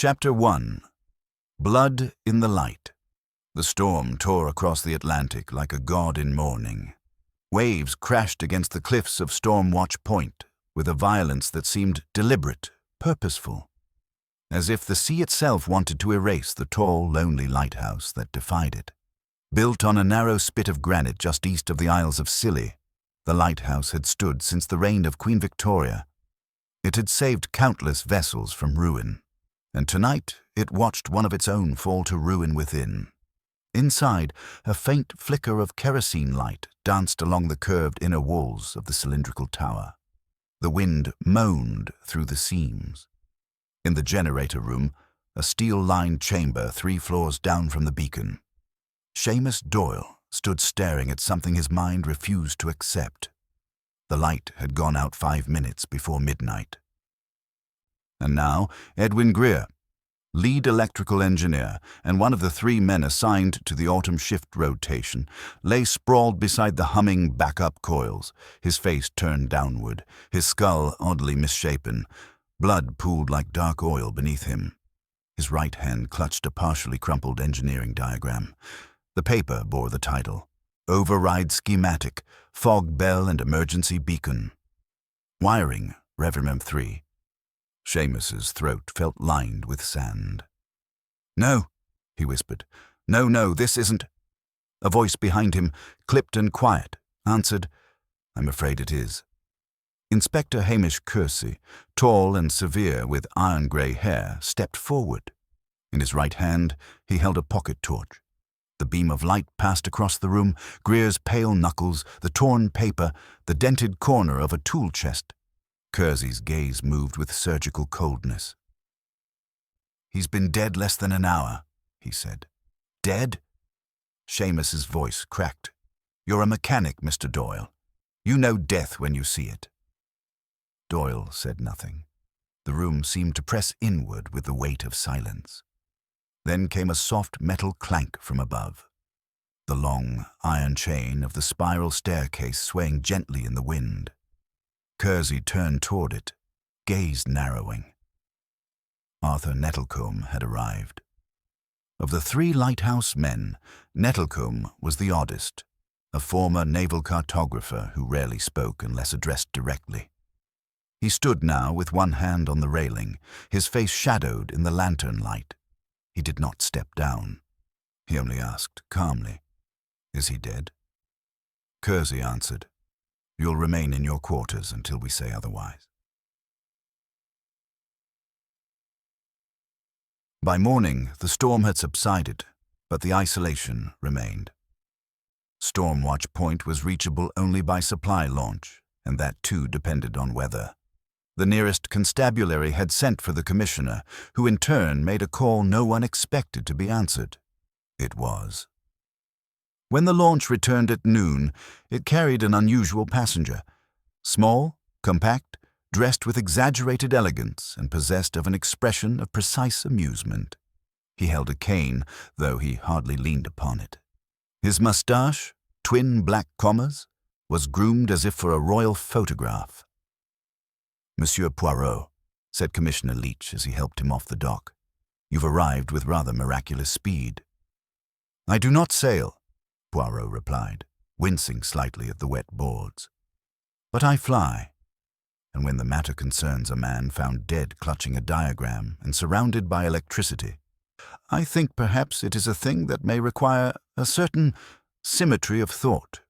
Chapter 1. Blood in the Light. The storm tore across the Atlantic like a god in mourning. Waves crashed against the cliffs of Stormwatch Point with a violence that seemed deliberate, purposeful, as if the sea itself wanted to erase the tall, lonely lighthouse that defied it. Built on a narrow spit of granite just east of the Isles of Scilly, the lighthouse had stood since the reign of Queen Victoria. It had saved countless vessels from ruin, and tonight it watched one of its own fall to ruin within. Inside, a faint flicker of kerosene light danced along the curved inner walls of the cylindrical tower. The wind moaned through the seams. In the generator room, a steel-lined chamber 3 floors down from the beacon, Seamus Doyle stood staring at something his mind refused to accept. The light had gone out 5 minutes before midnight. And now, Edwin Greer, lead electrical engineer and one of the 3 men assigned to the autumn shift rotation, lay sprawled beside the humming backup coils, his face turned downward, his skull oddly misshapen. Blood pooled like dark oil beneath him. His right hand clutched a partially crumpled engineering diagram. The paper bore the title, Override Schematic, Fog Bell and Emergency Beacon. Wiring, Revermem 3. Seamus's throat felt lined with sand. "No," he whispered. No, this isn't." A voice behind him, clipped and quiet, answered, "I'm afraid it is." Inspector Hamish Kersey, tall and severe with iron-grey hair, stepped forward. In his right hand, he held a pocket torch. The beam of light passed across the room, Greer's pale knuckles, the torn paper, the dented corner of a tool chest. Kersey's gaze moved with surgical coldness. "He's been dead less than an hour," he said. "Dead?" Seamus's voice cracked. "You're a mechanic, Mr. Doyle. You know death when you see it." Doyle said nothing. The room seemed to press inward with the weight of silence. Then came a soft metal clank from above. The long iron chain of the spiral staircase swaying gently in the wind. Kersey turned toward it, gaze narrowing. Arthur Nettlecombe had arrived. Of the 3 lighthouse men, Nettlecombe was the oddest, a former naval cartographer who rarely spoke unless addressed directly. He stood now with one hand on the railing, his face shadowed in the lantern light. He did not step down. He only asked calmly, "Is he dead?" Kersey answered, "You'll remain in your quarters until we say otherwise." By morning, the storm had subsided, but the isolation remained. Stormwatch Point was reachable only by supply launch, and that too depended on weather. The nearest constabulary had sent for the commissioner, who in turn made a call no one expected to be answered. It was. When the launch returned at noon, it carried an unusual passenger. Small, compact, dressed with exaggerated elegance and possessed of an expression of precise amusement. He held a cane, though he hardly leaned upon it. His moustache, twin black commas, was groomed as if for a royal photograph. "Monsieur Poirot," said Commissioner Leach as he helped him off the dock, "you've arrived with rather miraculous speed." "I do not sail," Poirot replied, wincing slightly at the wet boards. "But I fly, and when the matter concerns a man found dead clutching a diagram and surrounded by electricity, I think perhaps it is a thing that may require a certain symmetry of thought."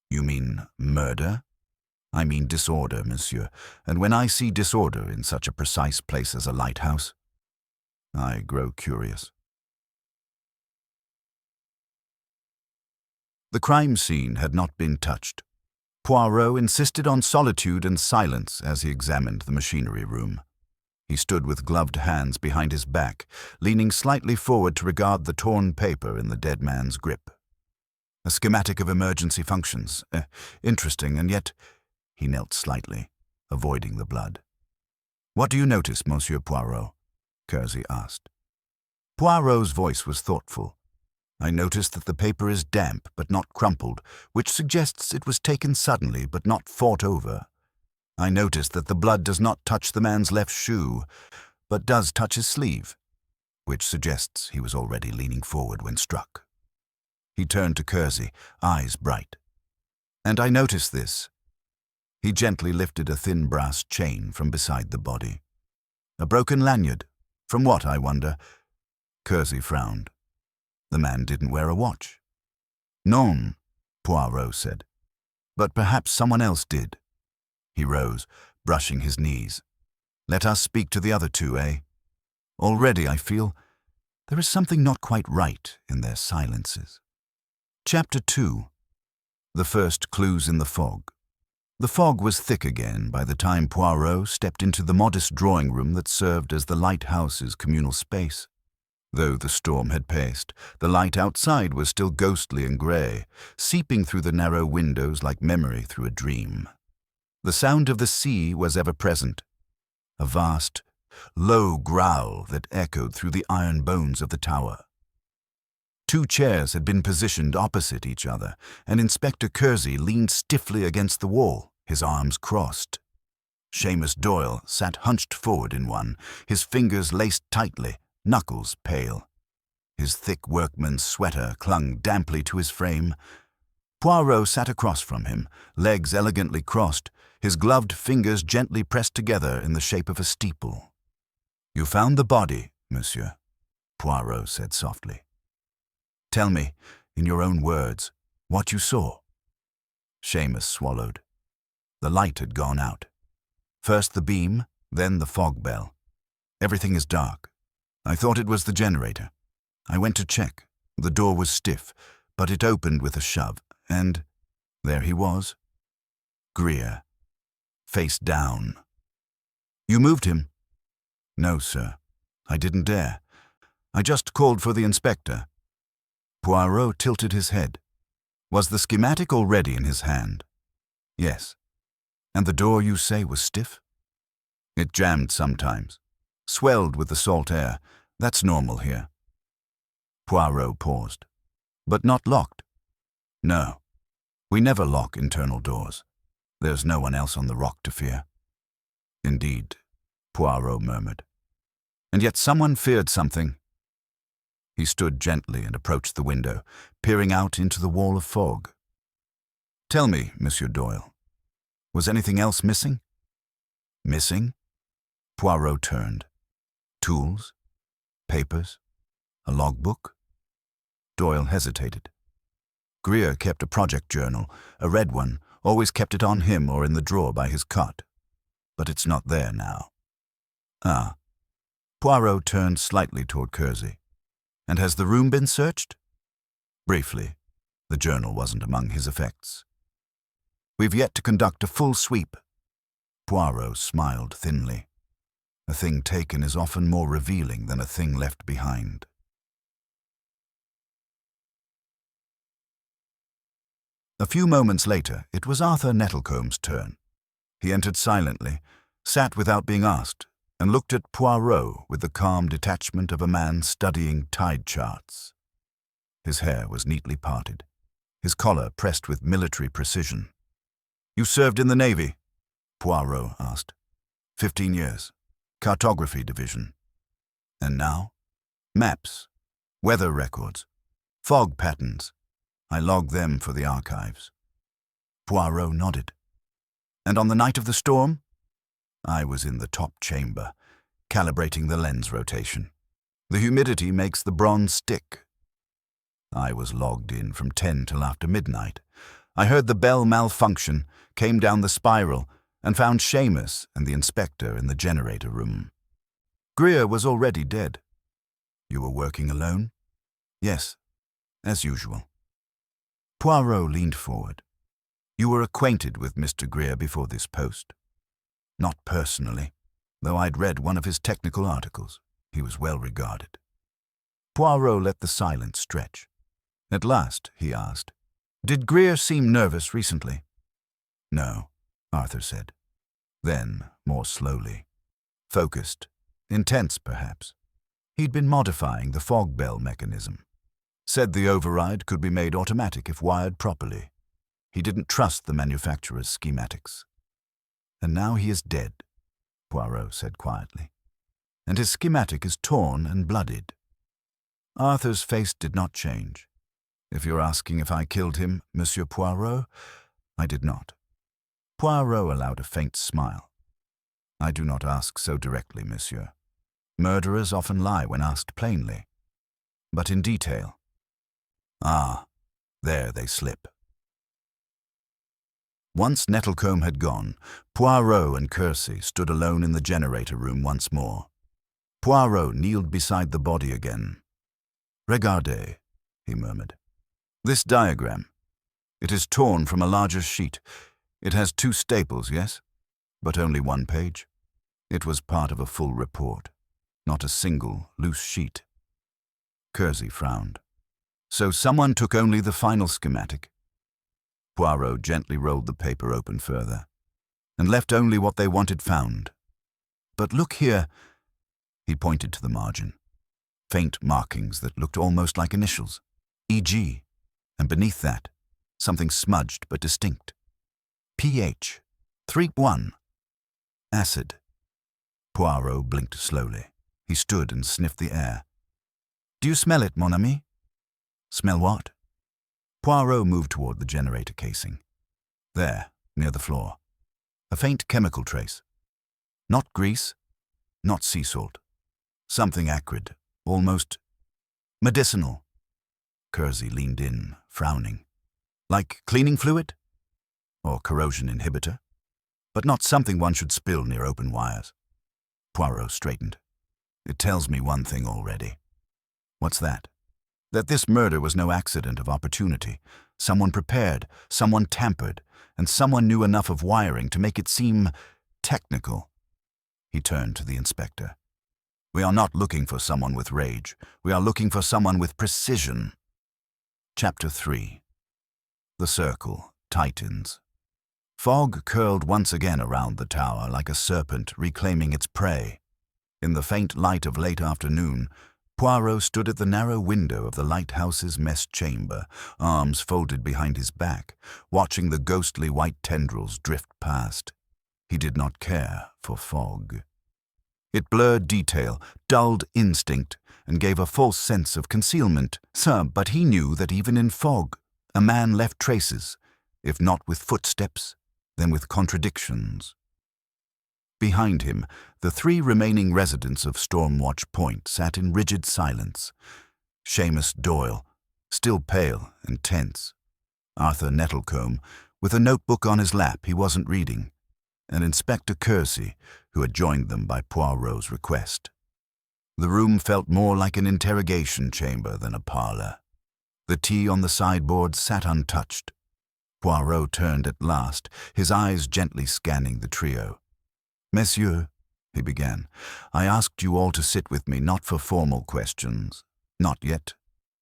"You mean murder?" "I mean disorder, monsieur, and when I see disorder in such a precise place as a lighthouse, I grow curious." The crime scene had not been touched. Poirot insisted on solitude and silence as he examined the machinery room. He stood with gloved hands behind his back, leaning slightly forward to regard the torn paper in the dead man's grip. A schematic of emergency functions. Interesting, and yet... He knelt slightly, avoiding the blood. "What do you notice, Monsieur Poirot?" Kersey asked. Poirot's voice was thoughtful. "I notice that the paper is damp but not crumpled, which suggests it was taken suddenly but not fought over. I notice that the blood does not touch the man's left shoe. but does touch his sleeve, which suggests he was already leaning forward when struck. He turned to Kersey, eyes bright. And I noticed this. He gently lifted a thin brass chain from beside the body. A broken lanyard. From what, I wonder? Kersey frowned. The man didn't wear a watch. Non, Poirot said. But perhaps someone else did. He rose, brushing his knees. Let us speak to the other two, eh? Already, I feel, there is something not quite right in their silences. Chapter 2. The first clues in the fog. The fog was thick again by the time Poirot stepped into the modest drawing room that served as the Lighthouse's communal space. Though the storm had passed, the light outside was still ghostly and grey, seeping through the narrow windows like memory through a dream. The sound of the sea was ever present, a vast, low growl that echoed through the iron bones of the tower. 2 chairs had been positioned opposite each other, and Inspector Kersey leaned stiffly against the wall, his arms crossed. Seamus Doyle sat hunched forward in one, his fingers laced tightly, knuckles pale. His thick workman's sweater clung damply to his frame. Poirot sat across from him, legs elegantly crossed, his gloved fingers gently pressed together in the shape of a steeple. "You found the body, monsieur," Poirot said softly. "Tell me, in your own words, what you saw." Seamus swallowed. The light had gone out. First the beam, then the fog bell. Everything is dark. I thought it was the generator. I went to check. The door was stiff, but it opened with a shove, and there he was. Greer, face down. "You moved him?" "No, sir. I didn't dare. I just called for the inspector." Poirot tilted his head. Was the schematic already in his hand? "Yes." "And the door, you say, was stiff?" "It jammed sometimes. Swelled with the salt air. That's normal here." Poirot paused. "But not locked?" "No. We never lock internal doors. There's no one else on the rock to fear." "Indeed," Poirot murmured. "And yet someone feared something." He stood gently and approached the window, peering out into the wall of fog. "Tell me, Monsieur Doyle, was anything else missing?" "Missing?" Poirot turned. "Tools? Papers? A logbook?" Doyle hesitated. Greer kept a project journal, a red one, always kept it on him or in the drawer by his cot. But it's not there now. "Ah." Poirot turned slightly toward Kersey. "And has the room been searched?" "Briefly. The journal wasn't among his effects." "We've yet to conduct a full sweep." Poirot smiled thinly. A thing taken is often more revealing than a thing left behind. A few moments later, it was Arthur Nettlecomb's turn. He entered silently, sat without being asked, and looked at Poirot with the calm detachment of a man studying tide charts. His hair was neatly parted, his collar pressed with military precision. "You served in the Navy?" Poirot asked. 15 years. Cartography division." "And now?" "Maps, weather records, fog patterns. I log them for the archives." Poirot nodded. "And on the night of the storm?" "I was in the top chamber, calibrating the lens rotation. The humidity makes the bronze stick." "I was logged in from 10 till after midnight. I heard the bell malfunction, came down the spiral, and found Seamus and the inspector in the generator room. Greer was already dead." "You were working alone?" "Yes, as usual." Poirot leaned forward. "You were acquainted with Mr. Greer before this post?" "Not personally, though I'd read one of his technical articles. He was well regarded." Poirot let the silence stretch. At last, he asked, "Did Greer seem nervous recently?" "No," Arthur said. Then, more slowly. Focused. Intense, perhaps. He'd been modifying the fog bell mechanism. Said the override could be made automatic if wired properly. He didn't trust the manufacturer's schematics. "And now he is dead," Poirot said quietly. and his schematic is torn and bloodied. Arthur's face did not change. If you're asking if I killed him, Monsieur Poirot, I did not. Poirot allowed a faint smile. I do not ask so directly, monsieur. Murderers often lie when asked plainly, but in detail. Ah, there they slip. Once Nettlecombe had gone, Poirot and Kersey stood alone in the generator room once more. Poirot kneeled beside the body again. "Regardez," he murmured. "This diagram. It is torn from a larger sheet. It has 2 staples, yes? But only 1 page. It was part of a full report, not a single loose sheet." Kersey frowned. "So someone took only the final schematic?" Poirot gently rolled the paper open further, and left only what they wanted found. "But look here," he pointed to the margin. Faint markings that looked almost like initials. E.G., and beneath that, something smudged but distinct. pH 3.1. Acid. Poirot blinked slowly. He stood and sniffed the air. "Do you smell it, mon ami?" "Smell what?" Poirot moved toward the generator casing. There, near the floor. A faint chemical trace. Not grease, not sea salt. Something acrid, almost medicinal. Kersey leaned in, frowning. "Like cleaning fluid? Or corrosion inhibitor? But not something one should spill near open wires." Poirot straightened. "It tells me one thing already." "What's that?" "That this murder was no accident of opportunity. Someone prepared, someone tampered, and someone knew enough of wiring to make it seem technical." He turned to the inspector. "We are not looking for someone with rage. We are looking for someone with precision." Chapter 3. The circle tightens. Fog curled once again around the tower like a serpent reclaiming its prey. In the faint light of late afternoon, Poirot stood at the narrow window of the Lighthouse's mess chamber, arms folded behind his back, watching the ghostly white tendrils drift past. He did not care for fog. It blurred detail, dulled instinct, and gave a false sense of concealment. But he knew that even in fog, a man left traces, if not with footsteps, then with contradictions. Behind him, the 3 remaining residents of Stormwatch Point sat in rigid silence. Seamus Doyle, still pale and tense. Arthur Nettlecombe, with a notebook on his lap he wasn't reading. And Inspector Kersey, who had joined them by Poirot's request. The room felt more like an interrogation chamber than a parlor. The tea on the sideboard sat untouched. Poirot turned at last, his eyes gently scanning the trio. "Messieurs," he began, "I asked you all to sit with me not for formal questions, not yet,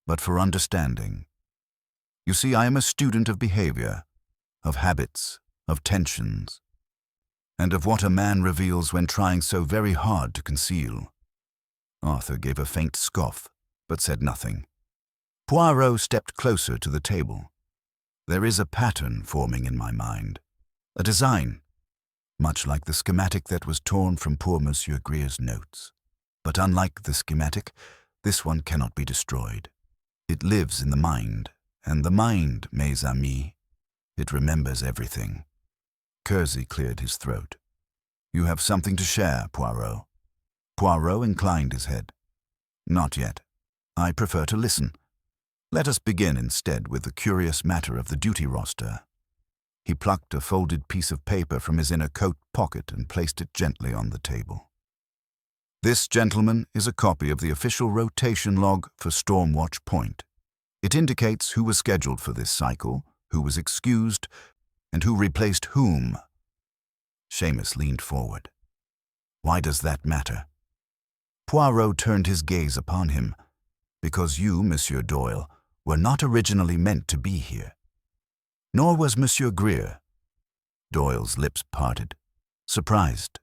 but for understanding. You see, I am a student of behavior, of habits, of tensions, and of what a man reveals when trying so very hard to conceal." Arthur gave a faint scoff, but said nothing. Poirot stepped closer to the table. "There is a pattern forming in my mind, a design, much like the schematic that was torn from poor Monsieur Grier's notes. But unlike the schematic, this one cannot be destroyed. It lives in the mind, and the mind, mes amis, it remembers everything." Kersey cleared his throat. "You have something to share, Poirot." Poirot inclined his head. "Not yet. I prefer to listen. Let us begin instead with the curious matter of the duty roster." He plucked a folded piece of paper from his inner coat pocket and placed it gently on the table. "This, gentlemen, is a copy of the official rotation log for Stormwatch Point. It indicates who was scheduled for this cycle, who was excused, and who replaced whom." Seamus leaned forward. "Why does that matter?" Poirot turned his gaze upon him. "Because you, Monsieur Doyle, were not originally meant to be here. Nor was Monsieur Grier." Doyle's lips parted, surprised.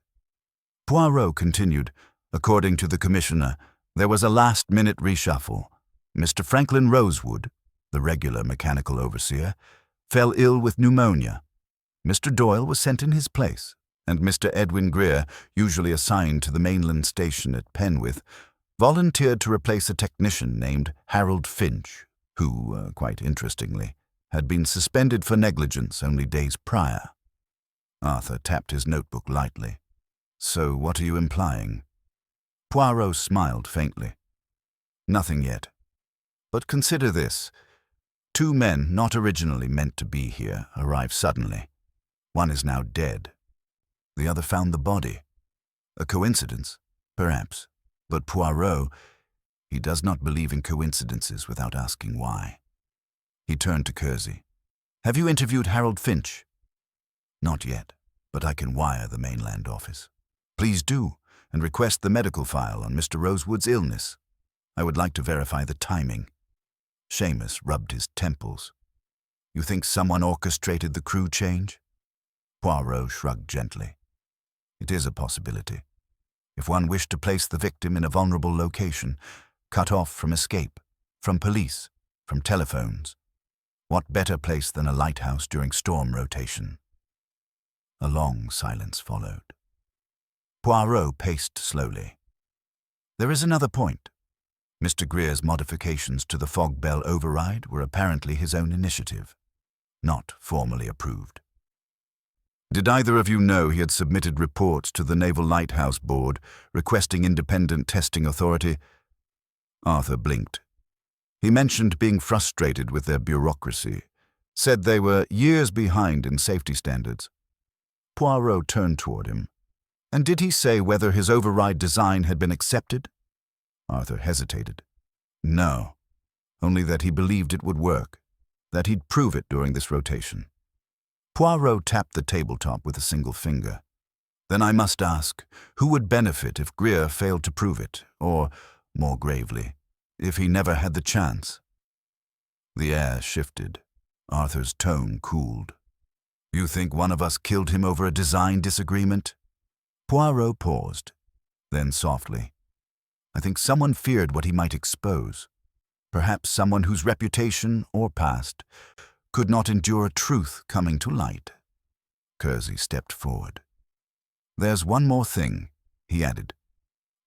Poirot continued, "According to the commissioner, there was a last-minute reshuffle. Mr. Franklin Rosewood, the regular mechanical overseer, fell ill with pneumonia. Mr. Doyle was sent in his place. and Mr. Edwin Greer, usually assigned to the mainland station at Penwith, volunteered to replace a technician named Harold Finch, who, quite interestingly, had been suspended for negligence only days prior. Arthur tapped his notebook lightly. "So what are you implying?" Poirot smiled faintly. "Nothing yet. But consider this. 2 men not originally meant to be here arrived suddenly. One is now dead. The other found the body. A coincidence? Perhaps. But Poirot, he does not believe in coincidences without asking why." He turned to Kersey. "Have you interviewed Harold Finch?" "Not yet, but I can wire the mainland office." "Please do, and request the medical file on Mr. Rosewood's illness. I would like to verify the timing." Seamus rubbed his temples. "You think someone orchestrated the crew change?" Poirot shrugged gently. "It is a possibility. If one wished to place the victim in a vulnerable location, cut off from escape, from police, from telephones, what better place than a lighthouse during storm rotation?" A long silence followed. Poirot paced slowly. "There is another point. Mr. Greer's modifications to the fog bell override were apparently his own initiative, not formally approved. Did either of you know he had submitted reports to the Naval Lighthouse Board requesting independent testing authority?" Arthur blinked. He mentioned being frustrated with their bureaucracy, said they were years behind in safety standards. Poirot turned toward him. "And did he say whether his override design had been accepted?" Arthur hesitated. "No, only that he believed it would work, that he'd prove it during this rotation." Poirot tapped the tabletop with a single finger. "Then I must ask, who would benefit if Greer failed to prove it, or, more gravely, if he never had the chance?" The air shifted. Arthur's tone cooled. "You think one of us killed him over a design disagreement?" Poirot paused. Then softly, "I think someone feared what he might expose. Perhaps someone whose reputation, or past, could not endure truth coming to light." Kersey stepped forward. "There's one more thing," he added.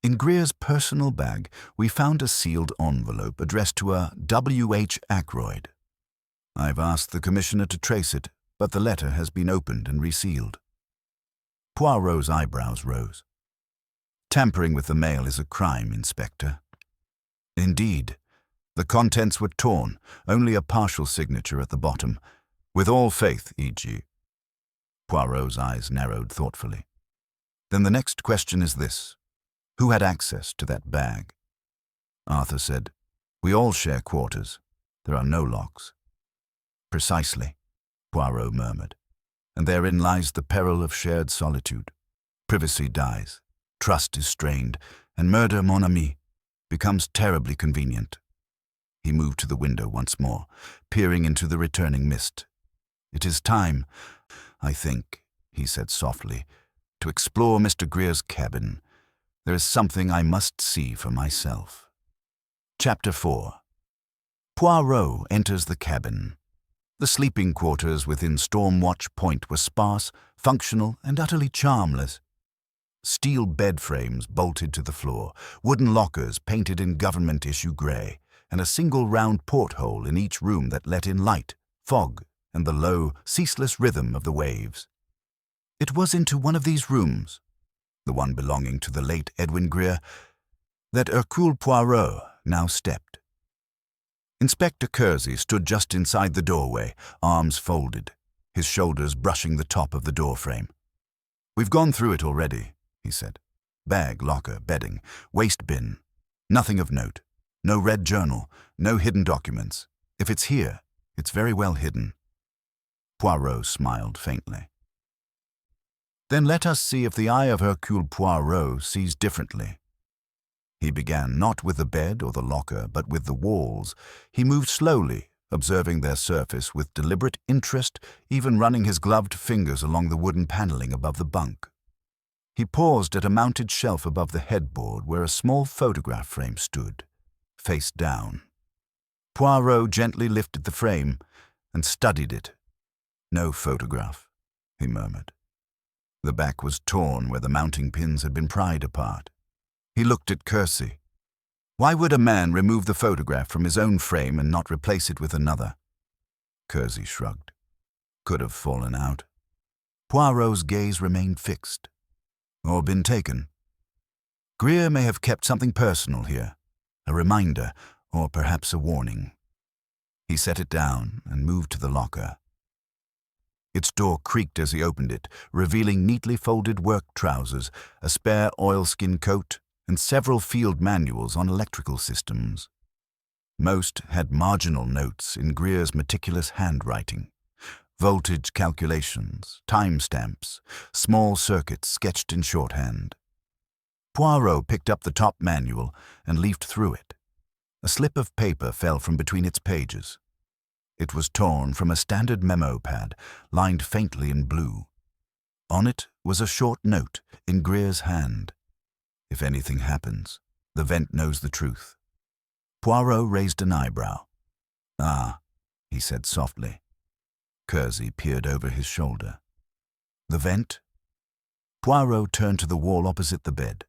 "In Greer's personal bag, we found a sealed envelope addressed to a W.H. Ackroyd. I've asked the Commissioner to trace it, but the letter has been opened and resealed." Poirot's eyebrows rose. "Tampering with the mail is a crime, Inspector." "Indeed. The contents were torn, only a partial signature at the bottom. With all faith, E.G." Poirot's eyes narrowed thoughtfully. "Then the next question is this. Who had access to that bag?" Arthur said, "We all share quarters. There are no locks." "Precisely," Poirot murmured. "And therein lies the peril of shared solitude. Privacy dies, trust is strained, and murder, mon ami, becomes terribly convenient." He moved to the window once more, peering into the returning mist. "It is time, I think," he said softly, "to explore Mr. Greer's cabin. There is something I must see for myself." Chapter 4. Poirot enters the cabin. The sleeping quarters within Stormwatch Point were sparse, functional, and utterly charmless. Steel bed frames bolted to the floor, wooden lockers painted in government-issue grey, and a single round porthole in each room that let in light, fog, and the low, ceaseless rhythm of the waves. It was into one of these rooms, the one belonging to the late Edwin Greer, that Hercule Poirot now stepped. Inspector Kersey stood just inside the doorway, arms folded, his shoulders brushing the top of the doorframe. "We've gone through it already," he said. "Bag, locker, bedding, waste bin. Nothing of note. No red journal, no hidden documents. If it's here, it's very well hidden." Poirot smiled faintly. "Then let us see if the eye of Hercule Poirot sees differently." He began not with the bed or the locker, but with the walls. He moved slowly, observing their surface with deliberate interest, even running his gloved fingers along the wooden paneling above the bunk. He paused at a mounted shelf above the headboard where a small photograph frame stood, face down. Poirot gently lifted the frame and studied it. "No photograph," he murmured. The back was torn where the mounting pins had been pried apart. He looked at Kersey. Why would a man remove the photograph from his own frame and not replace it with another? Kersey shrugged. Could have fallen out. Poirot's gaze remained fixed. Or been taken. Greer may have kept something personal here, a reminder, or perhaps a warning. He set it down and moved to the locker. Its door creaked as he opened it, revealing neatly folded work trousers, a spare oilskin coat, and several field manuals on electrical systems. Most had marginal notes in Greer's meticulous handwriting. Voltage calculations, timestamps, small circuits sketched in shorthand. Poirot picked up the top manual and leafed through it. A slip of paper fell from between its pages. It was torn from a standard memo pad, lined faintly in blue. On it was a short note in Greer's hand. If anything happens, the vent knows the truth. Poirot raised an eyebrow. Ah, he said softly. Kersey peered over his shoulder. The vent? Poirot turned to the wall opposite the bed,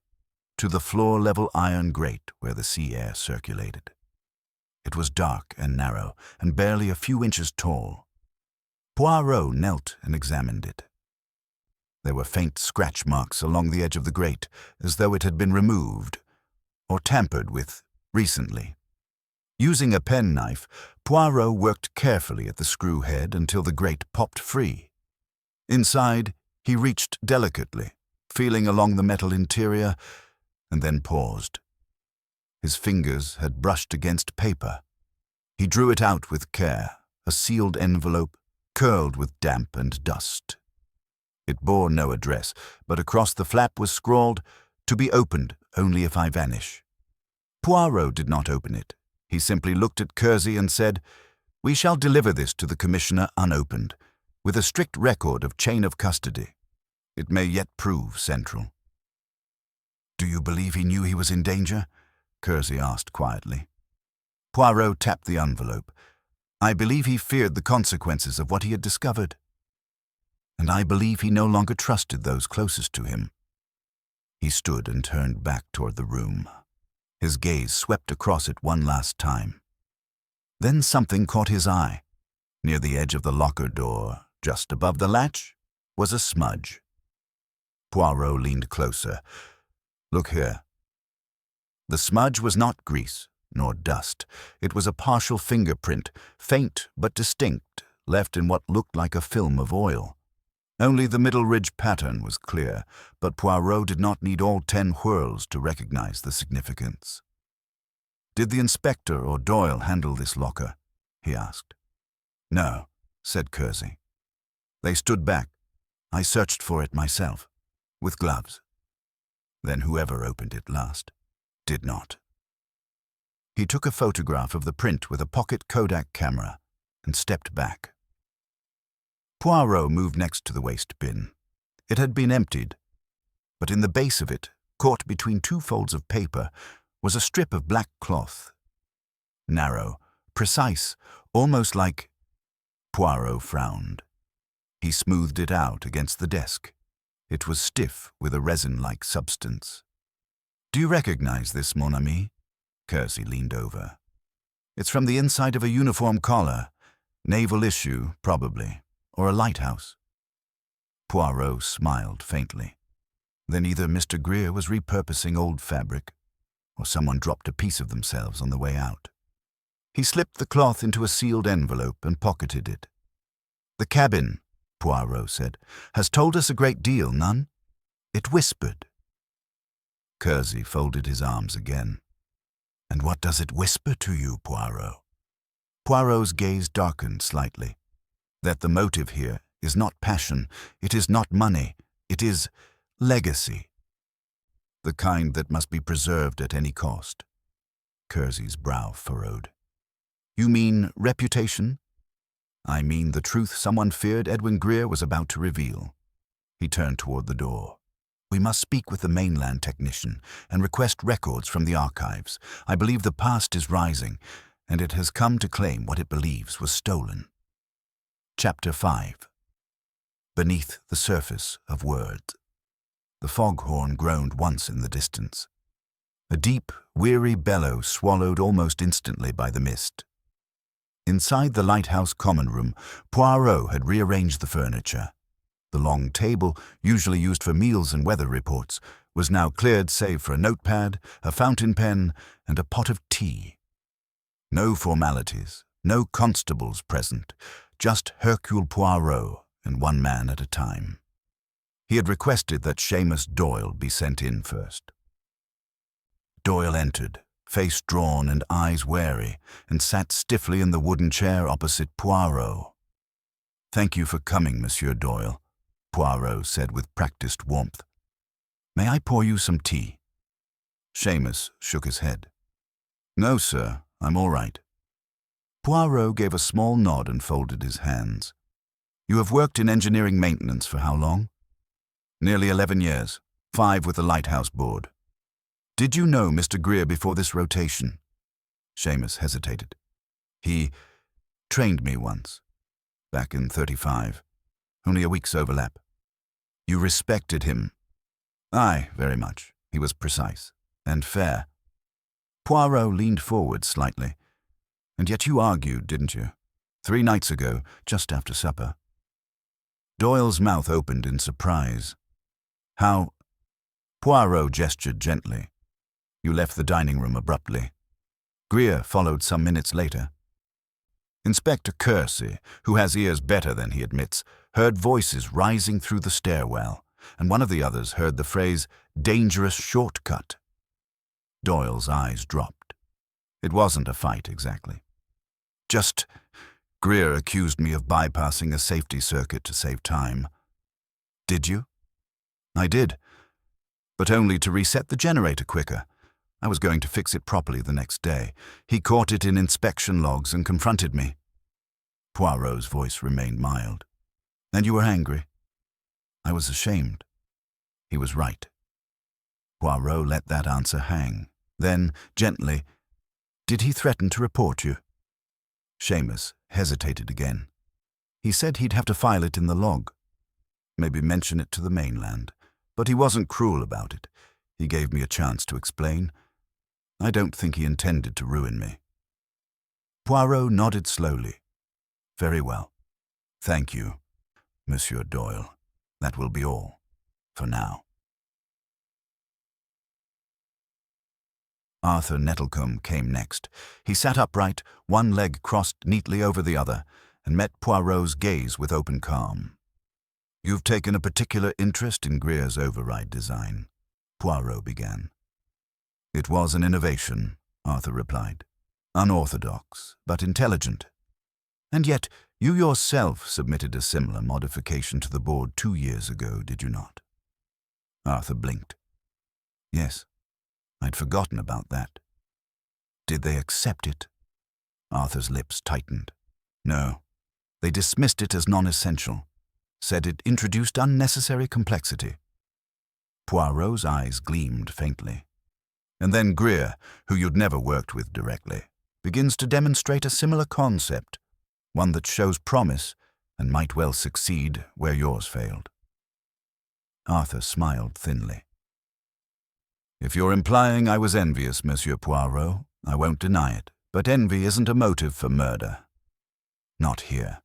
to the floor-level iron grate where the sea air circulated. It was dark and narrow, and barely a few inches tall. Poirot knelt and examined it. There were faint scratch marks along the edge of the grate, as though it had been removed or tampered with recently. Using a penknife, Poirot worked carefully at the screw head until the grate popped free. Inside, he reached delicately, feeling along the metal interior, and then paused. His fingers had brushed against paper. He drew it out with care, a sealed envelope, curled with damp and dust. It bore no address, but across the flap was scrawled, "To be opened only if I vanish." Poirot did not open it. He simply looked at Kersey and said, "We shall deliver this to the Commissioner unopened, with a strict record of chain of custody. It may yet prove central." "Do you believe he knew he was in danger?" Kersey asked quietly. Poirot tapped the envelope. "I believe he feared the consequences of what he had discovered. And I believe he no longer trusted those closest to him." He stood and turned back toward the room. His gaze swept across it one last time. Then something caught his eye. Near the edge of the locker door, just above the latch, was a smudge. Poirot leaned closer. "Look here." The smudge was not grease, nor dust. It was a partial fingerprint, faint but distinct, left in what looked like a film of oil. Only the middle ridge pattern was clear, but Poirot did not need all 10 whirls to recognize the significance. "Did the inspector or Doyle handle this locker?" he asked. "No," said Kersey. "They stood back. I searched for it myself, with gloves. Then whoever opened it last did not." He took a photograph of the print with a pocket Kodak camera and stepped back. Poirot moved next to the waste bin. It had been emptied, but in the base of it, caught between 2 folds of paper, was a strip of black cloth. Narrow, precise, almost like... Poirot frowned. He smoothed it out against the desk. It was stiff with a resin-like substance. "Do you recognize this, mon ami?" Kersey leaned over. "It's from the inside of a uniform collar. Naval issue, probably. Or a Lighthouse." Poirot smiled faintly. Then either Mr. Greer was repurposing old fabric, or someone dropped a piece of themselves on the way out. He slipped the cloth into a sealed envelope and pocketed it. "The cabin," Poirot said, "has told us a great deal, none? It whispered." Kersey folded his arms again. "And what does it whisper to you, Poirot?" Poirot's gaze darkened slightly. "That the motive here is not passion, it is not money, it is legacy. The kind that must be preserved at any cost." Kersey's brow furrowed. "You mean reputation?" "I mean the truth someone feared Edwin Greer was about to reveal." He turned toward the door. "We must speak with the mainland technician and request records from the archives. I believe the past is rising, and it has come to claim what it believes was stolen." Chapter 5. beneath the surface of words. The foghorn groaned once in the distance. A deep, weary bellow swallowed almost instantly by the mist. Inside the lighthouse common room, Poirot had rearranged the furniture. The long table, usually used for meals and weather reports, was now cleared save for a notepad, a fountain pen, and a pot of tea. No formalities, no constables present, just Hercule Poirot and one man at a time. He had requested that Seamus Doyle be sent in first. Doyle entered, face drawn and eyes wary, and sat stiffly in the wooden chair opposite Poirot. "Thank you for coming, Monsieur Doyle," Poirot said with practiced warmth. "May I pour you some tea?" Seamus shook his head. "No, sir, I'm all right." Poirot gave a small nod and folded his hands. "You have worked in engineering maintenance for how long?" "Nearly 11 years, 5 with the Lighthouse board." "Did you know Mr. Greer before this rotation?" Seamus hesitated. "He trained me once, back in 35. Only a week's overlap." "You respected him?" "Aye, very much. He was precise and fair." Poirot leaned forward slightly. "And yet you argued, didn't you? 3 nights ago, just after supper." Doyle's mouth opened in surprise. "How?" Poirot gestured gently. "You left the dining room abruptly." Greer followed some minutes later. Inspector Kersey, who has ears better than he admits, heard voices rising through the stairwell, and one of the others heard the phrase, "dangerous shortcut." Doyle's eyes dropped. It wasn't a fight, exactly. "Just, Greer accused me of bypassing a safety circuit to save time." "Did you?" "I did, but only to reset the generator quicker. I was going to fix it properly the next day. He caught it in inspection logs and confronted me." Poirot's voice remained mild. "And you were angry?" "I was ashamed." He was right. Poirot let that answer hang. Then, gently, "Did he threaten to report you?" Seamus hesitated again. "He said he'd have to file it in the log. Maybe mention it to the mainland. But he wasn't cruel about it. He gave me a chance to explain. I don't think he intended to ruin me." Poirot nodded slowly. "Very well. Thank you, Monsieur Doyle. That will be all, for now." Arthur Nettlecombe came next. He sat upright, one leg crossed neatly over the other, and met Poirot's gaze with open calm. "You've taken a particular interest in Greer's override design," Poirot began. "It was an innovation," Arthur replied. "Unorthodox, but intelligent. And yet, you yourself submitted a similar modification to the board 2 years ago, did you not?" Arthur blinked. "Yes, I'd forgotten about that." "Did they accept it?" Arthur's lips tightened. "No, they dismissed it as non-essential, said it introduced unnecessary complexity." Poirot's eyes gleamed faintly. "And then Greer, who you'd never worked with directly, begins to demonstrate a similar concept, one that shows promise and might well succeed where yours failed." Arthur smiled thinly. "If you're implying I was envious, Monsieur Poirot, I won't deny it, but envy isn't a motive for murder. Not here."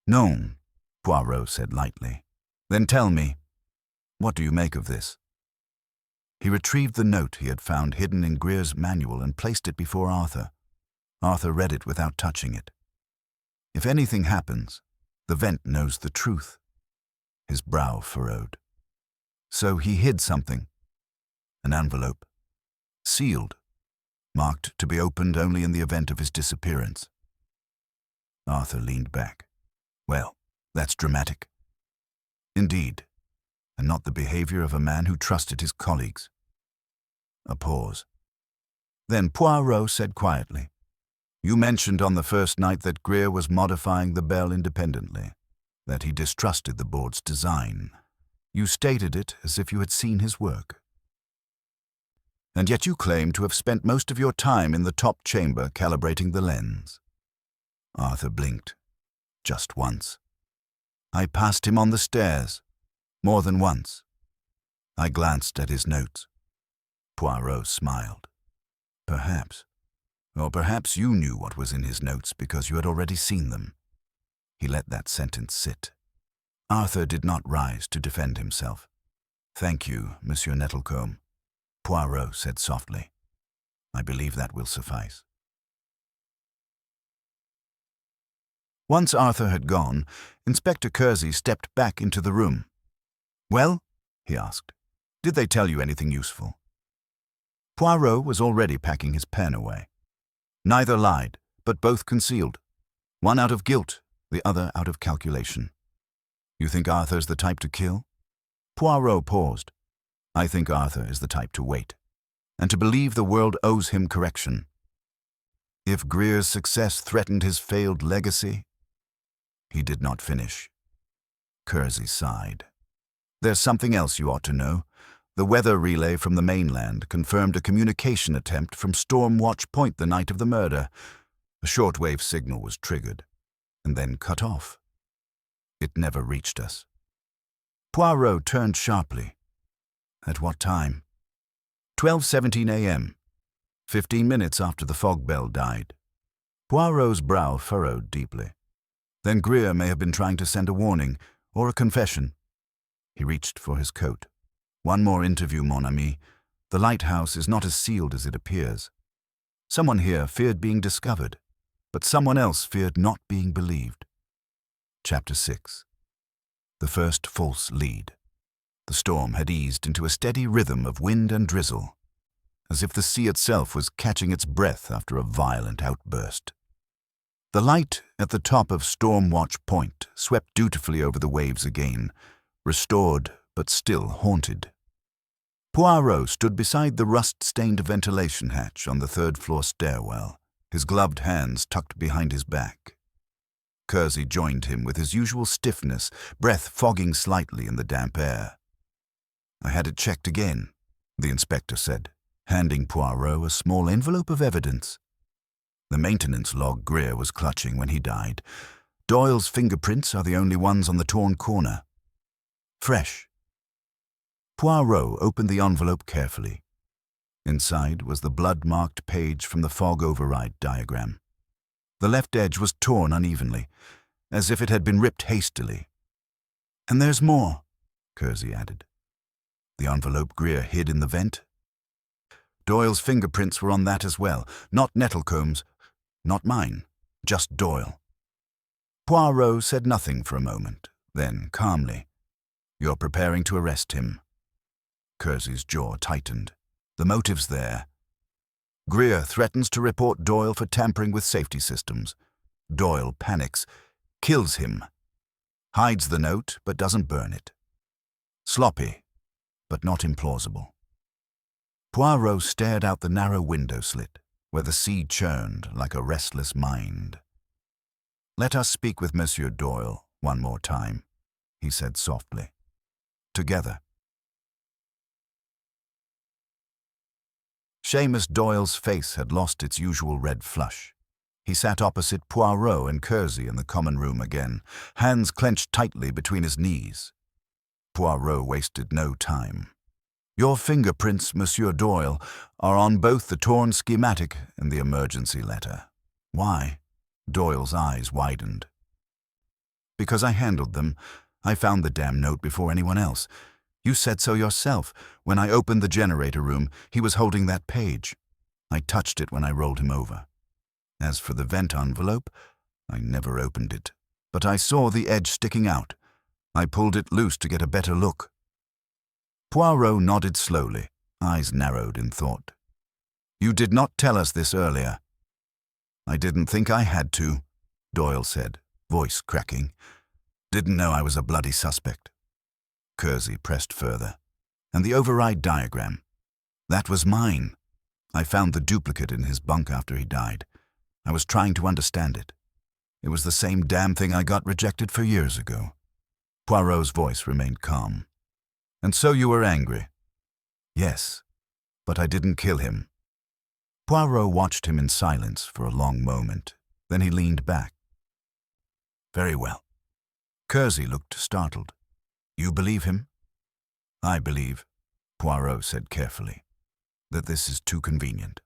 "No," Poirot said lightly. "Then tell me, what do you make of this?" He retrieved the note he had found hidden in Greer's manual and placed it before Arthur. Arthur read it without touching it. "If anything happens, the vent knows the truth." His brow furrowed. "So he hid something. An envelope. Sealed. Marked to be opened only in the event of his disappearance." Arthur leaned back. "Well, that's dramatic." "Indeed, and not the behavior of a man who trusted his colleagues." A pause. Then Poirot said quietly, "You mentioned on the first night that Greer was modifying the bell independently, that he distrusted the board's design. You stated it as if you had seen his work. And yet you claim to have spent most of your time in the top chamber calibrating the lens." Arthur blinked. "Just once." I passed him on the stairs, more than once. I glanced at his notes. Poirot smiled. Perhaps. Or perhaps you knew what was in his notes because you had already seen them. He let that sentence sit. Arthur did not rise to defend himself. Thank you, Monsieur Nettlecombe, Poirot said softly. I believe that will suffice. Once Arthur had gone, Inspector Kersey stepped back into the room. Well, he asked, did they tell you anything useful? Poirot was already packing his pen away. Neither lied, but both concealed. One out of guilt, the other out of calculation. You think Arthur's the type to kill? Poirot paused. I think Arthur is the type to wait, and to believe the world owes him correction. If Greer's success threatened his failed legacy... He did not finish. Kersey sighed. There's something else you ought to know. The weather relay from the mainland confirmed a communication attempt from Storm Watch Point the night of the murder. A shortwave signal was triggered, and then cut off. It never reached us. Poirot turned sharply. At what time? 12:17 a.m., 15 minutes after the fog bell died. Poirot's brow furrowed deeply. Then Greer may have been trying to send a warning, or a confession. He reached for his coat. One more interview, mon ami. The Lighthouse is not as sealed as it appears. Someone here feared being discovered, but someone else feared not being believed. Chapter 6. The first false lead. The storm had eased into a steady rhythm of wind and drizzle, as if the sea itself was catching its breath after a violent outburst. The light at the top of Storm Watch Point swept dutifully over the waves again, restored but still haunted. Poirot stood beside the rust-stained ventilation hatch on the third-floor stairwell, his gloved hands tucked behind his back. Kersey joined him with his usual stiffness, breath fogging slightly in the damp air. I had it checked again, the inspector said, handing Poirot a small envelope of evidence. The maintenance log Greer was clutching when he died. Doyle's fingerprints are the only ones on the torn corner. Fresh. Poirot opened the envelope carefully. Inside was the blood-marked page from the fog override diagram. The left edge was torn unevenly, as if it had been ripped hastily. And there's more, Kersey added. The envelope Greer hid in the vent? Doyle's fingerprints were on that as well, not Nettlecomb's, not mine, just Doyle. Poirot said nothing for a moment, then calmly, You're preparing to arrest him. Kersey's jaw tightened. The motive's there. Greer threatens to report Doyle for tampering with safety systems. Doyle panics, kills him, hides the note but doesn't burn it. Sloppy, but not implausible. Poirot stared out the narrow window slit, where the sea churned like a restless mind. Let us speak with Monsieur Doyle one more time, he said softly. Together. Seamus Doyle's face had lost its usual red flush. He sat opposite Poirot and Kersey in the common room again, hands clenched tightly between his knees. Poirot wasted no time. Your fingerprints, Monsieur Doyle, are on both the torn schematic and the emergency letter. Why? Doyle's eyes widened. Because I handled them. I found the damn note before anyone else. You said so yourself. When I opened the generator room, he was holding that page. I touched it when I rolled him over. As for the vent envelope, I never opened it. But I saw the edge sticking out. I pulled it loose to get a better look. Poirot nodded slowly, eyes narrowed in thought. You did not tell us this earlier. I didn't think I had to, Doyle said, voice cracking. Didn't know I was a bloody suspect. Kersey pressed further. And the override diagram. That was mine. I found the duplicate in his bunk after he died. I was trying to understand it. It was the same damn thing I got rejected for years ago. Poirot's voice remained calm. And so you were angry? Yes, but I didn't kill him. Poirot watched him in silence for a long moment. Then he leaned back. Very well. Kersey looked startled. You believe him? I believe, Poirot said carefully, that this is too convenient.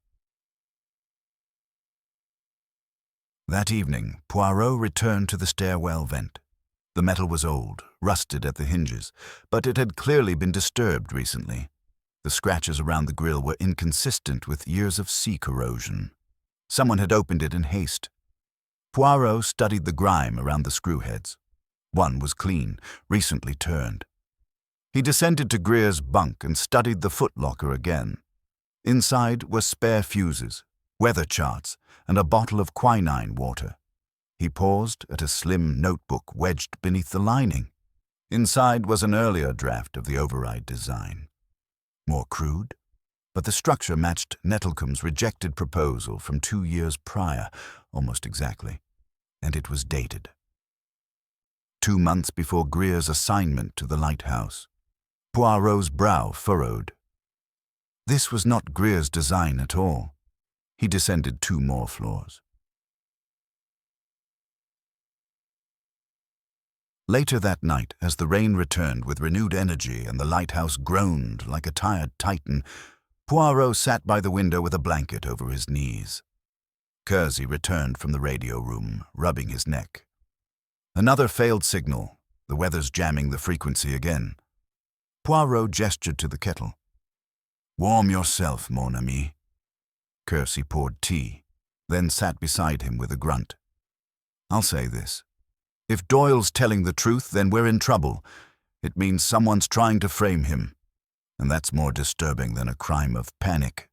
That evening, Poirot returned to the stairwell vent. The metal was old, rusted at the hinges, but it had clearly been disturbed recently. The scratches around the grille were inconsistent with years of sea corrosion. Someone had opened it in haste. Poirot studied the grime around the screw heads. One was clean, recently turned. He descended to Greer's bunk and studied the footlocker again. Inside were spare fuses, weather charts, and a bottle of quinine water. He paused at a slim notebook wedged beneath the lining. Inside was an earlier draft of the override design. More crude, but the structure matched Nettlecomb's rejected proposal from 2 years prior, almost exactly, and it was dated. 2 months before Greer's assignment to the Lighthouse. Poirot's brow furrowed. This was not Greer's design at all. He descended 2 more floors. Later that night, as the rain returned with renewed energy and the lighthouse groaned like a tired titan, Poirot sat by the window with a blanket over his knees. Kersey returned from the radio room, rubbing his neck. Another failed signal, the weather's jamming the frequency again. Poirot gestured to the kettle. Warm yourself, mon ami. Kersey poured tea, then sat beside him with a grunt. I'll say this. If Doyle's telling the truth, then we're in trouble. It means someone's trying to frame him, and that's more disturbing than a crime of panic.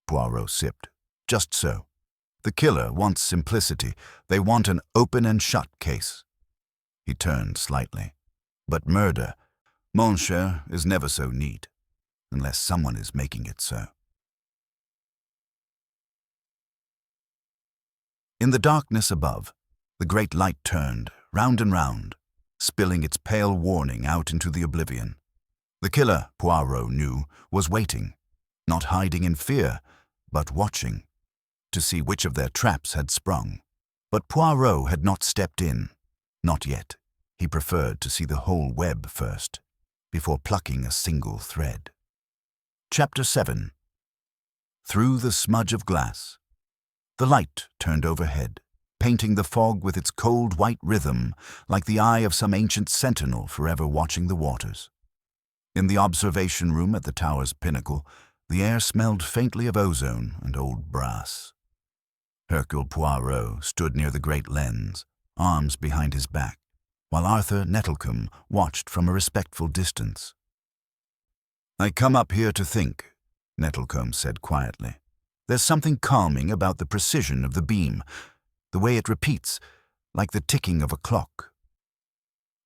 Poirot sipped. Just so. The killer wants simplicity. They want an open and shut case. He turned slightly. But murder, mon cher, is never so neat, unless someone is making it so. In the darkness above, the great light turned, round and round, spilling its pale warning out into the oblivion. The killer, Poirot knew, was waiting, not hiding in fear, but watching, to see which of their traps had sprung. But Poirot had not stepped in. Not yet. He preferred to see the whole web first, before plucking a single thread. Chapter 7. Through the smudge of glass. The light turned overhead, painting the fog with its cold white rhythm like the eye of some ancient sentinel forever watching the waters. In the observation room at the tower's pinnacle, the air smelled faintly of ozone and old brass. Hercule Poirot stood near the great lens, arms behind his back, while Arthur Nettlecombe watched from a respectful distance. I come up here to think, Nettlecombe said quietly. There's something calming about the precision of the beam, the way it repeats, like the ticking of a clock.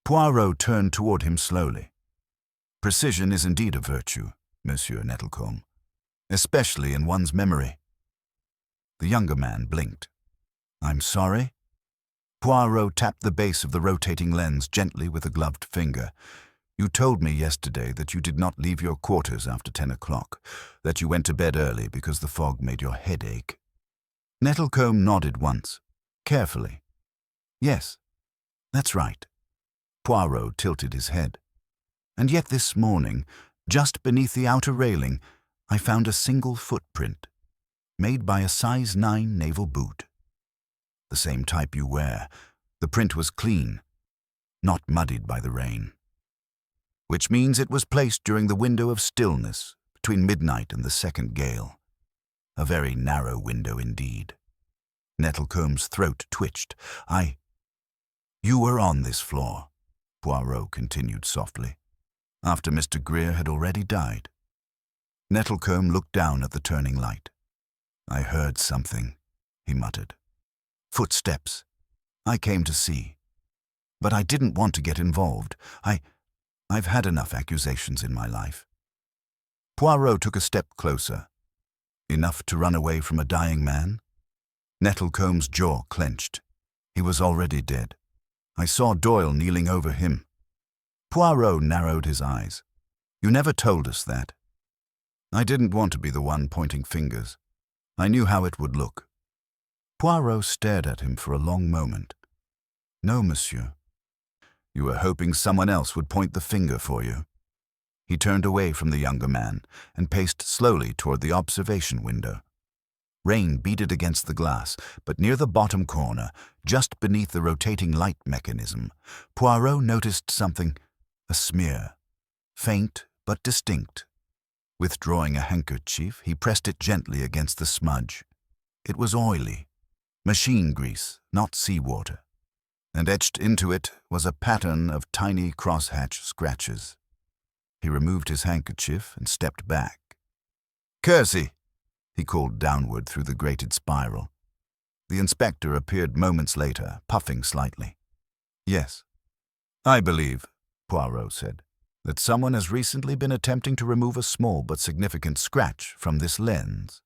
Poirot turned toward him slowly. Precision is indeed a virtue, Monsieur Nettlecombe, especially in one's memory. The younger man blinked. I'm sorry? Poirot tapped the base of the rotating lens gently with a gloved finger. You told me yesterday that you did not leave your quarters after 10 o'clock, that you went to bed early because the fog made your head ache. Nettlecombe nodded once, carefully. Yes, that's right. Poirot tilted his head. And yet this morning, just beneath the outer railing, I found a single footprint, made by a size 9 naval boot. The same type you wear. The print was clean, not muddied by the rain. Which means it was placed during the window of stillness between midnight and the second gale. A very narrow window indeed. Nettlecombe's throat twitched. You were on this floor, Poirot continued softly, after Mr. Greer had already died. Nettlecombe looked down at the turning light. I heard something, he muttered. Footsteps. I came to see. But I didn't want to get involved. I've had enough accusations in my life. Poirot took a step closer. Enough to run away from a dying man? Nettlecombe's jaw clenched. He was already dead. I saw Doyle kneeling over him. Poirot narrowed his eyes. You never told us that. I didn't want to be the one pointing fingers. I knew how it would look. Poirot stared at him for a long moment. No, monsieur. You were hoping someone else would point the finger for you." He turned away from the younger man and paced slowly toward the observation window. Rain beat against the glass, but near the bottom corner, just beneath the rotating light mechanism, Poirot noticed something, a smear, faint but distinct. Withdrawing a handkerchief, he pressed it gently against the smudge. It was oily, machine grease, not seawater, and etched into it was a pattern of tiny crosshatch scratches. He removed his handkerchief and stepped back. "Kersey," he called downward through the grated spiral. The inspector appeared moments later, puffing slightly. "Yes, I believe," Poirot said, "that someone has recently been attempting to remove a small but significant scratch from this lens."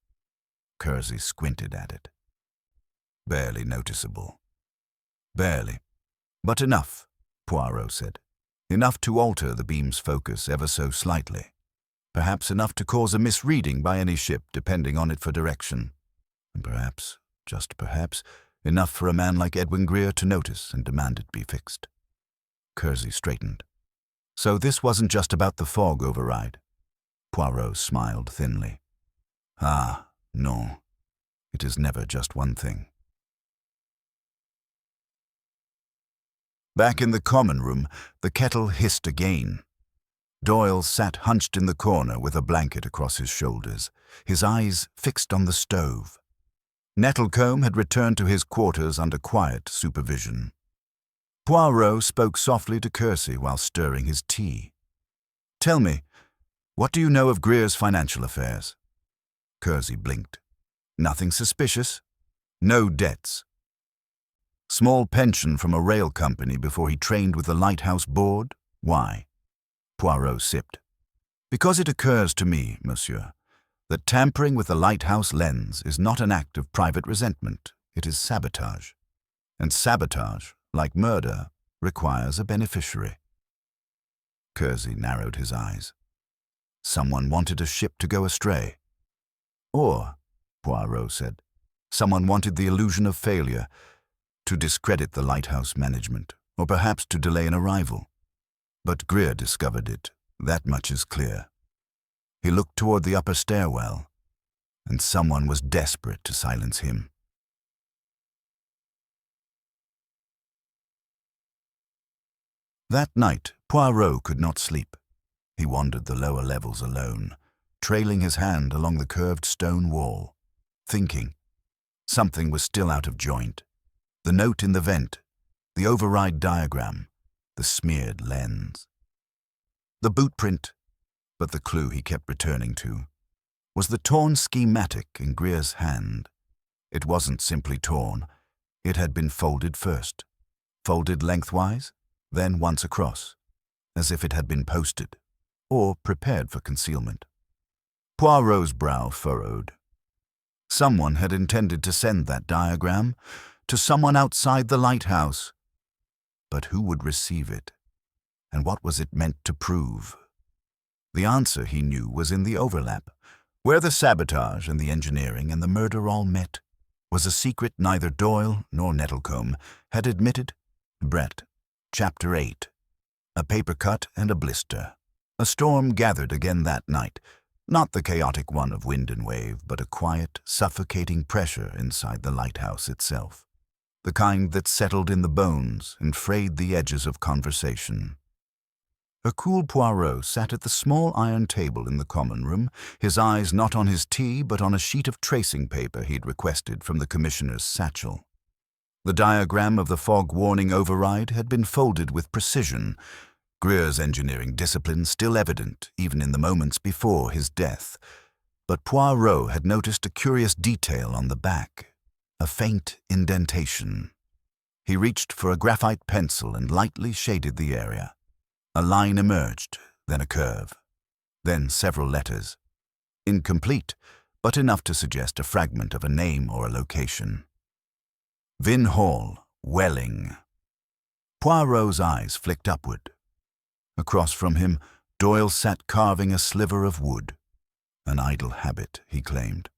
Kersey squinted at it. "Barely noticeable." "Barely. But enough," Poirot said. "Enough to alter the beam's focus ever so slightly. Perhaps enough to cause a misreading by any ship depending on it for direction. And perhaps, just perhaps, enough for a man like Edwin Greer to notice and demand it be fixed." Kersey straightened. "So this wasn't just about the fog override?" Poirot smiled thinly. "Ah, no. It is never just one thing." Back in the common room, the kettle hissed again. Doyle sat hunched in the corner with a blanket across his shoulders, his eyes fixed on the stove. Nettlecombe had returned to his quarters under quiet supervision. Poirot spoke softly to Kersey while stirring his tea. "Tell me, what do you know of Greer's financial affairs?" Kersey blinked. "Nothing suspicious? No debts? Small pension from a rail company before he trained with the Lighthouse board? Why?" Poirot sipped. "Because it occurs to me, monsieur, that tampering with the Lighthouse lens is not an act of private resentment, it is sabotage. And sabotage, like murder, requires a beneficiary." Kersey narrowed his eyes. "Someone wanted a ship to go astray. Or," Poirot said, "someone wanted the illusion of failure, to discredit the Lighthouse management, or perhaps to delay an arrival. But Greer discovered it, that much is clear. He looked toward the upper stairwell, and someone was desperate to silence him." That night, Poirot could not sleep. He wandered the lower levels alone, trailing his hand along the curved stone wall, thinking. Something was still out of joint. The note in the vent, the override diagram, the smeared lens. The boot print, but the clue he kept returning to, was the torn schematic in Greer's hand. It wasn't simply torn. It had been folded first, folded lengthwise, then once across, as if it had been posted, or prepared for concealment. Poirot's brow furrowed. Someone had intended to send that diagram to someone outside the lighthouse. But who would receive it? And what was it meant to prove? The answer, he knew, was in the overlap. Where the sabotage and the engineering and the murder all met was a secret neither Doyle nor Nettlecombe had admitted. Brett, Chapter 8. A paper cut and a blister. A storm gathered again that night, not the chaotic one of wind and wave, but a quiet, suffocating pressure inside the lighthouse itself. The kind that settled in the bones and frayed the edges of conversation. Hercule Poirot sat at the small iron table in the common room, his eyes not on his tea but on a sheet of tracing paper he'd requested from the commissioner's satchel. The diagram of the fog warning override had been folded with precision, Greer's engineering discipline still evident even in the moments before his death. But Poirot had noticed a curious detail on the back, a faint indentation. He reached for a graphite pencil and lightly shaded the area. A line emerged, then a curve, then several letters. Incomplete, but enough to suggest a fragment of a name or a location. Vin Hall, Welling. Poirot's eyes flicked upward. Across from him, Doyle sat carving a sliver of wood. An idle habit, he claimed.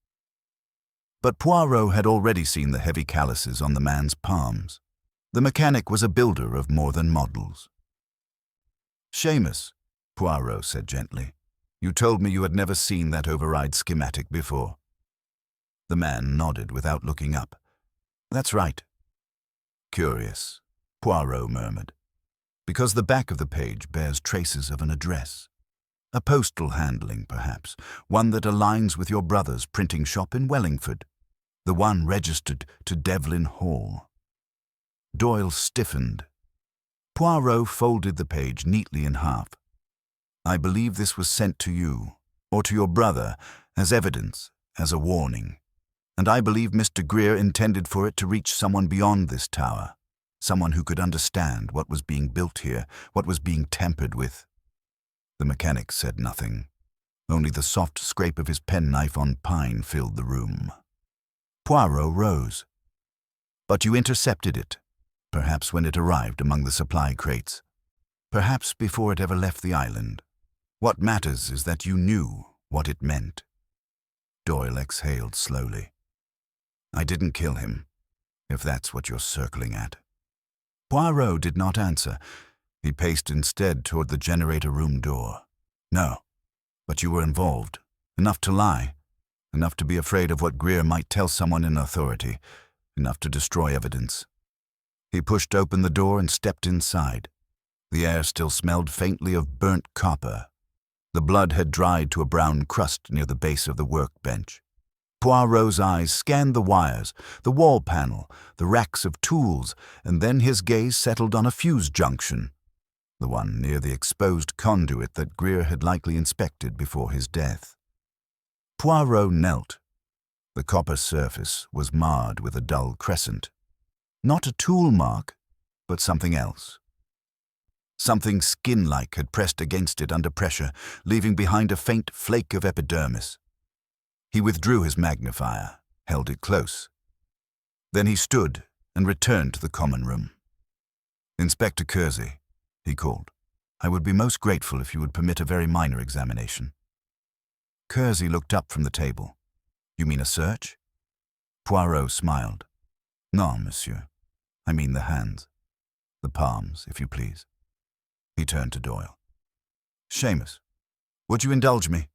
But Poirot had already seen the heavy calluses on the man's palms. The mechanic was a builder of more than models. Seamus, Poirot said gently. You told me you had never seen that override schematic before. The man nodded without looking up. That's right. Curious, Poirot murmured, because the back of the page bears traces of an address. A postal handling, perhaps, one that aligns with your brother's printing shop in Wellingford, the one registered to Devlin Hall. Doyle stiffened. Poirot folded the page neatly in half. I believe this was sent to you, or to your brother, as evidence, as a warning. And I believe Mr. Greer intended for it to reach someone beyond this tower, someone who could understand what was being built here, what was being tampered with. The mechanic said nothing. Only the soft scrape of his penknife on pine filled the room. Poirot rose. But you intercepted it, perhaps when it arrived among the supply crates, perhaps before it ever left the island. What matters is that you knew what it meant. Doyle exhaled slowly. I didn't kill him, if that's what you're circling at. Poirot did not answer. He paced instead toward the generator room door. No, but you were involved. Enough to lie. Enough to be afraid of what Greer might tell someone in authority. Enough to destroy evidence. He pushed open the door and stepped inside. The air still smelled faintly of burnt copper. The blood had dried to a brown crust near the base of the workbench. Poirot's eyes scanned the wires, the wall panel, the racks of tools, and then his gaze settled on a fuse junction, the one near the exposed conduit that Greer had likely inspected before his death. Poirot knelt. The copper surface was marred with a dull crescent. Not a tool mark, but something else. Something skin-like had pressed against it under pressure, leaving behind a faint flake of epidermis. He withdrew his magnifier, held it close. Then he stood and returned to the common room. Inspector Kersey, he called. I would be most grateful if you would permit a very minor examination. Kersey looked up from the table. You mean a search? Poirot smiled. No, monsieur. I mean the hands. The palms, if you please. He turned to Doyle. Seamus, would you indulge me?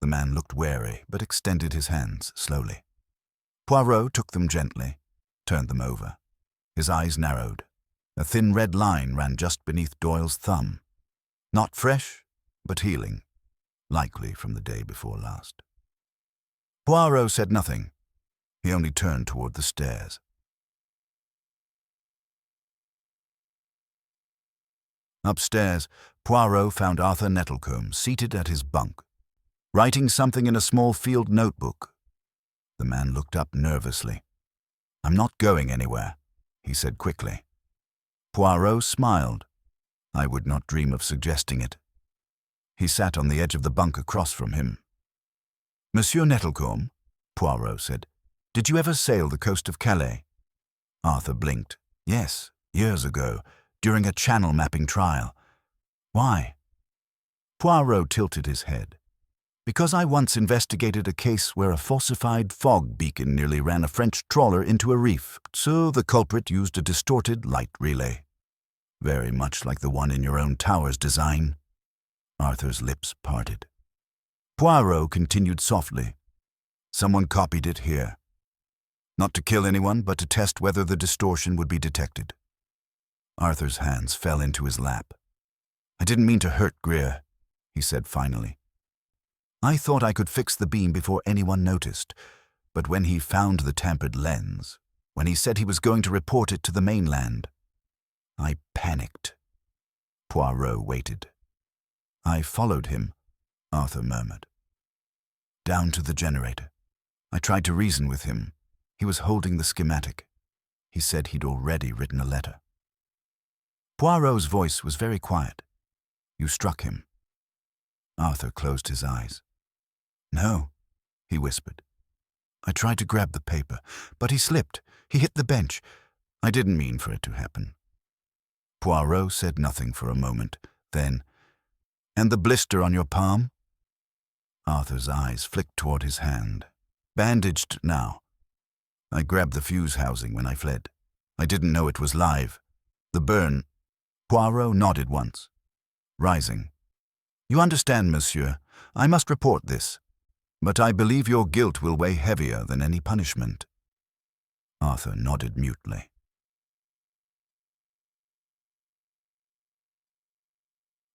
The man looked wary, but extended his hands slowly. Poirot took them gently, turned them over. His eyes narrowed. A thin red line ran just beneath Doyle's thumb. Not fresh, but healing, likely from the day before last. Poirot said nothing. He only turned toward the stairs. Upstairs, Poirot found Arthur Nettlecombe seated at his bunk, writing something in a small field notebook. The man looked up nervously. I'm not going anywhere, he said quickly. Poirot smiled. I would not dream of suggesting it. He sat on the edge of the bunk across from him. Monsieur Nettlecombe, Poirot said, did you ever sail the coast of Calais? Arthur blinked. Yes, years ago, during a channel mapping trial. Why? Poirot tilted his head. Because I once investigated a case where a falsified fog beacon nearly ran a French trawler into a reef, so the culprit used a distorted light relay. Very much like the one in your own tower's design. Arthur's lips parted. Poirot continued softly. Someone copied it here. Not to kill anyone, but to test whether the distortion would be detected. Arthur's hands fell into his lap. I didn't mean to hurt Greer, he said finally. I thought I could fix the beam before anyone noticed, but when he found the tampered lens, when he said he was going to report it to the mainland, I panicked. Poirot waited. I followed him, Arthur murmured. Down to the generator. I tried to reason with him. He was holding the schematic. He said he'd already written a letter. Poirot's voice was very quiet. You struck him. Arthur closed his eyes. No, he whispered. I tried to grab the paper, but he slipped. He hit the bench. I didn't mean for it to happen. Poirot said nothing for a moment. Then, and the blister on your palm? Arthur's eyes flicked toward his hand. Bandaged now. I grabbed the fuse housing when I fled. I didn't know it was live. The burn. Poirot nodded once. rising. "You understand, monsieur, I must report this, but I believe your guilt will weigh heavier than any punishment." Arthur nodded mutely.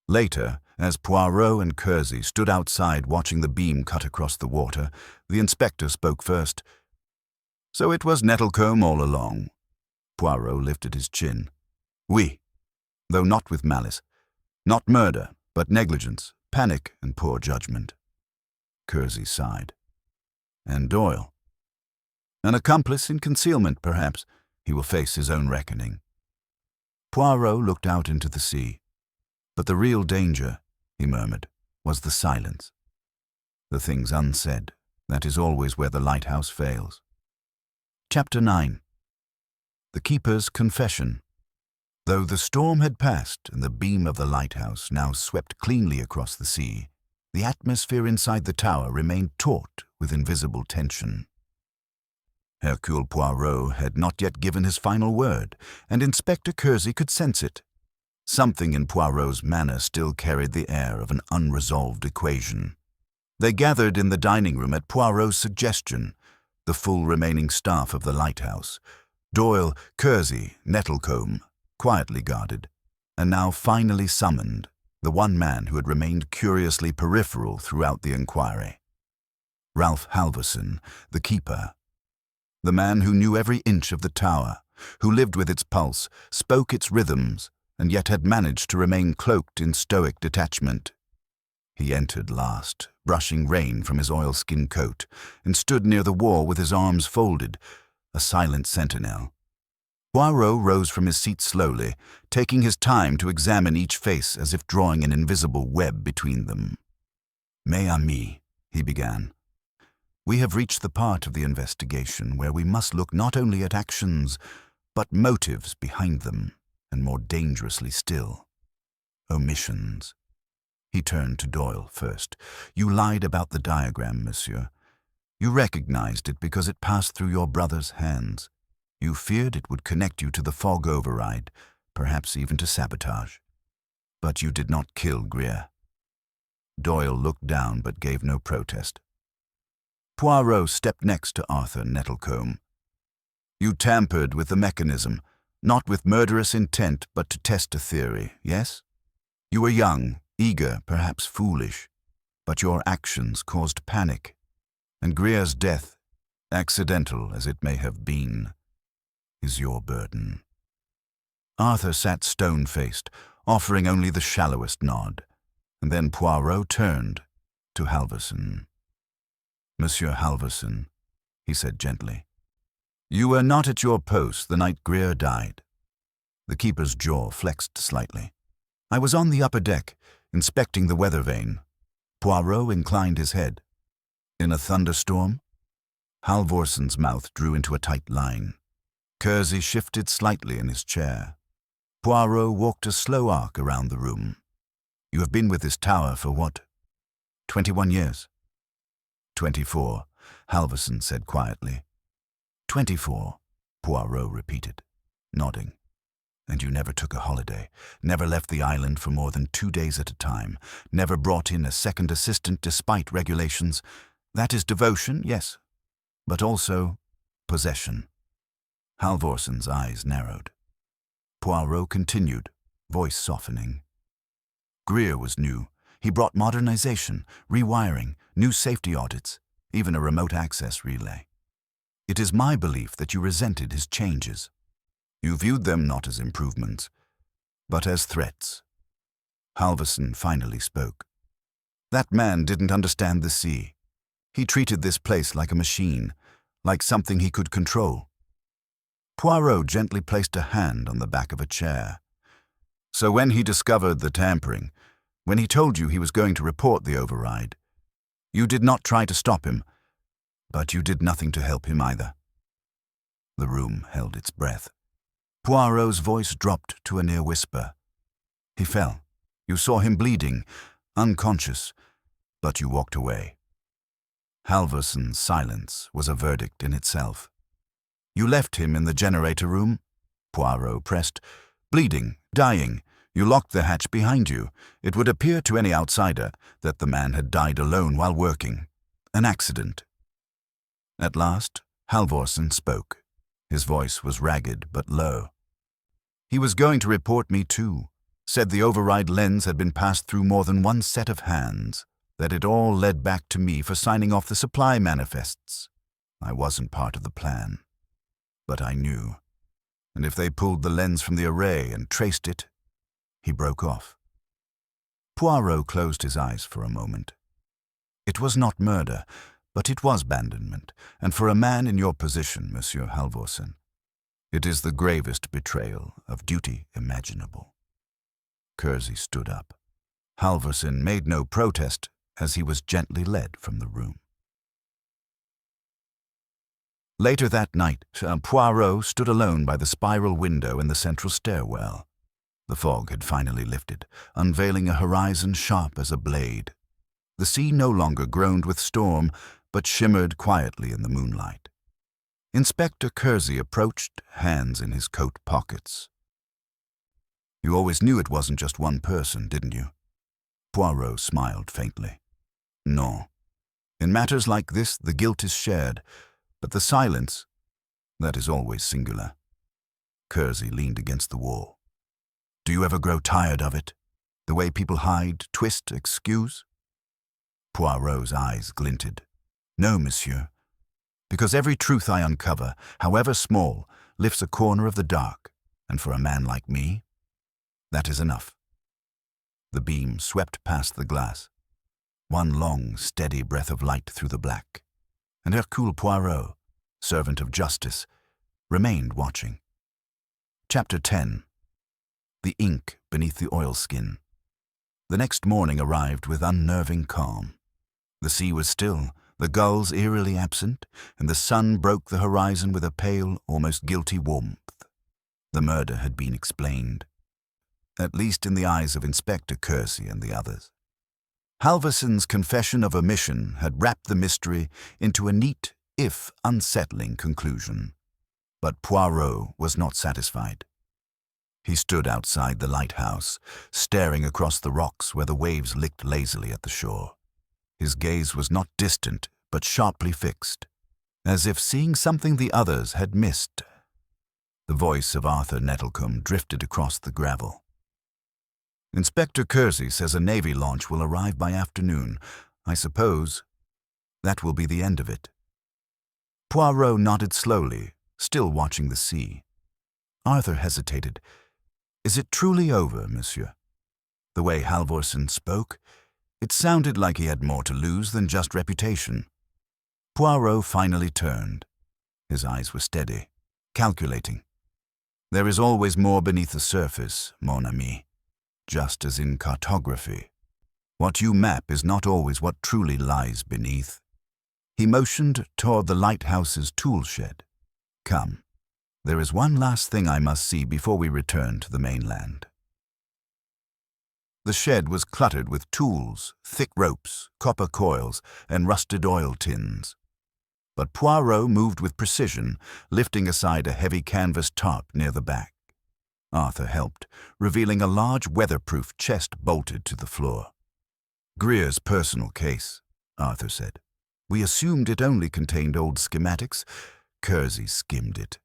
Later, as Poirot and Kersey stood outside watching the beam cut across the water, the inspector spoke first. "So it was Nettlecombe all along." Poirot lifted his chin. "Oui, though not with malice. Not murder, but negligence, panic, and poor judgment." Kersey sighed. "And Doyle? An accomplice in concealment, perhaps. He will face his own reckoning." Poirot looked out into the sea. "But the real danger," he murmured, "was the silence. The things unsaid, that is always where the lighthouse fails." Chapter 9. The Keeper's Confession. Though the storm had passed and the beam of the lighthouse now swept cleanly across the sea, the atmosphere inside the tower remained taut with invisible tension. Hercule Poirot had not yet given his final word, and Inspector Kersey could sense it. Something in Poirot's manner still carried the air of an unresolved equation. They gathered in the dining room at Poirot's suggestion, the full remaining staff of the lighthouse, Doyle, Kersey, Nettlecombe, quietly guarded, and now finally summoned, the one man who had remained curiously peripheral throughout the inquiry. Ralph Halverson, the keeper. The man who knew every inch of the tower, who lived with its pulse, spoke its rhythms, and yet had managed to remain cloaked in stoic detachment. He entered last, brushing rain from his oilskin coat, and stood near the wall with his arms folded, a silent sentinel. Poirot rose from his seat slowly, taking his time to examine each face as if drawing an invisible web between them. "Mes amis," he began, "we have reached the part of the investigation where we must look not only at actions, but motives behind them, and more dangerously still, omissions." He turned to Doyle first. "You lied about the diagram, monsieur. You recognized it because it passed through your brother's hands. You feared it would connect you to the fog override, perhaps even to sabotage. But you did not kill Greer." Doyle looked down but gave no protest. Poirot stepped next to Arthur Nettlecombe. "You tampered with the mechanism, not with murderous intent, but to test a theory, yes? You were young, eager, perhaps foolish, but your actions caused panic, and Greer's death, accidental as it may have been, is your burden." Arthur sat stone-faced, offering only the shallowest nod, and then Poirot turned to Halverson. "Monsieur Halverson," he said gently, "you were not at your post the night Greer died." The keeper's jaw flexed slightly. "I was on the upper deck, inspecting the weather vane." Poirot inclined his head. "In a thunderstorm?" Halvorson's mouth drew into a tight line. Kersey shifted slightly in his chair. Poirot walked a slow arc around the room. "You have been with this tower for what? 21 years?" 24, Halverson said quietly. 24, Poirot repeated, nodding. "And you never took a holiday, never left the island for more than 2 days at a time, never brought in a second assistant despite regulations. That is devotion, yes, but also possession." Halvorson's eyes narrowed. Poirot continued, voice softening. "Greer was new. He brought modernization, rewiring, new safety audits, even a remote access relay. It is my belief that you resented his changes. You viewed them not as improvements, but as threats." Halverson finally spoke. "That man didn't understand the sea. He treated this place like a machine, like something he could control." Poirot gently placed a hand on the back of a chair. "So when he discovered the tampering, when he told you he was going to report the override, you did not try to stop him, but you did nothing to help him either." The room held its breath. Poirot's voice dropped to a near whisper. "He fell. You saw him bleeding, unconscious, but you walked away." Halverson's silence was a verdict in itself. "You left him in the generator room?" Poirot pressed. "Bleeding, dying. You locked the hatch behind you. It would appear to any outsider that the man had died alone while working. An accident. At last, Halvorsen spoke. His voice was ragged but low. He was going to report me too. Said the override lens had been passed through more than one set of hands, that it all led back to me for signing off the supply manifests. I wasn't part of the plan. But I knew. And if they pulled the lens from the array and traced it, he broke off. Poirot closed his eyes for a moment. It was not murder, but it was abandonment, and for a man in your position, Monsieur Halvorsen, it is the gravest betrayal of duty imaginable. Kersey stood up. Halvorsen made no protest as he was gently led from the room. Later that night, Poirot stood alone by the spiral window in the central stairwell. The fog had finally lifted, unveiling a horizon sharp as a blade. The sea no longer groaned with storm, but shimmered quietly in the moonlight. Inspector Kersey approached, hands in his coat pockets. You always knew it wasn't just one person, didn't you? Poirot smiled faintly. No. In matters like this, the guilt is shared, but the silence, that is always singular. Kersey leaned against the wall. Do you ever grow tired of it? The way people hide, twist, excuse? Poirot's eyes glinted. No, monsieur. Because every truth I uncover, however small, lifts a corner of the dark, and for a man like me, that is enough. The beam swept past the glass. One long, steady breath of light through the black. And Hercule Poirot, servant of justice, remained watching. Chapter 10. The ink beneath the oilskin. The next morning arrived with unnerving calm. The sea was still, the gulls eerily absent, and the sun broke the horizon with a pale, almost guilty warmth. The murder had been explained, at least in the eyes of Inspector Kersey and the others. Halvorsen's confession of omission had wrapped the mystery into a neat, if unsettling, conclusion. But Poirot was not satisfied. He stood outside the lighthouse, staring across the rocks where the waves licked lazily at the shore. His gaze was not distant, but sharply fixed, as if seeing something the others had missed. The voice of Arthur Nettlecombe drifted across the gravel. Inspector Kersey says a Navy launch will arrive by afternoon. I suppose that will be the end of it. Poirot nodded slowly, still watching the sea. Arthur hesitated. Is it truly over, monsieur? The way Halvorsen spoke, it sounded like he had more to lose than just reputation. Poirot finally turned. His eyes were steady, calculating. There is always more beneath the surface, mon ami. Just as in cartography. What you map is not always what truly lies beneath. He motioned toward the lighthouse's tool shed. Come, there is one last thing I must see before we return to the mainland. The shed was cluttered with tools, thick ropes, copper coils, and rusted oil tins. But Poirot moved with precision, lifting aside a heavy canvas tarp near the back. Arthur helped, revealing a large weatherproof chest bolted to the floor. Greer's personal case, Arthur said. We assumed it only contained old schematics. Kersey skimmed it.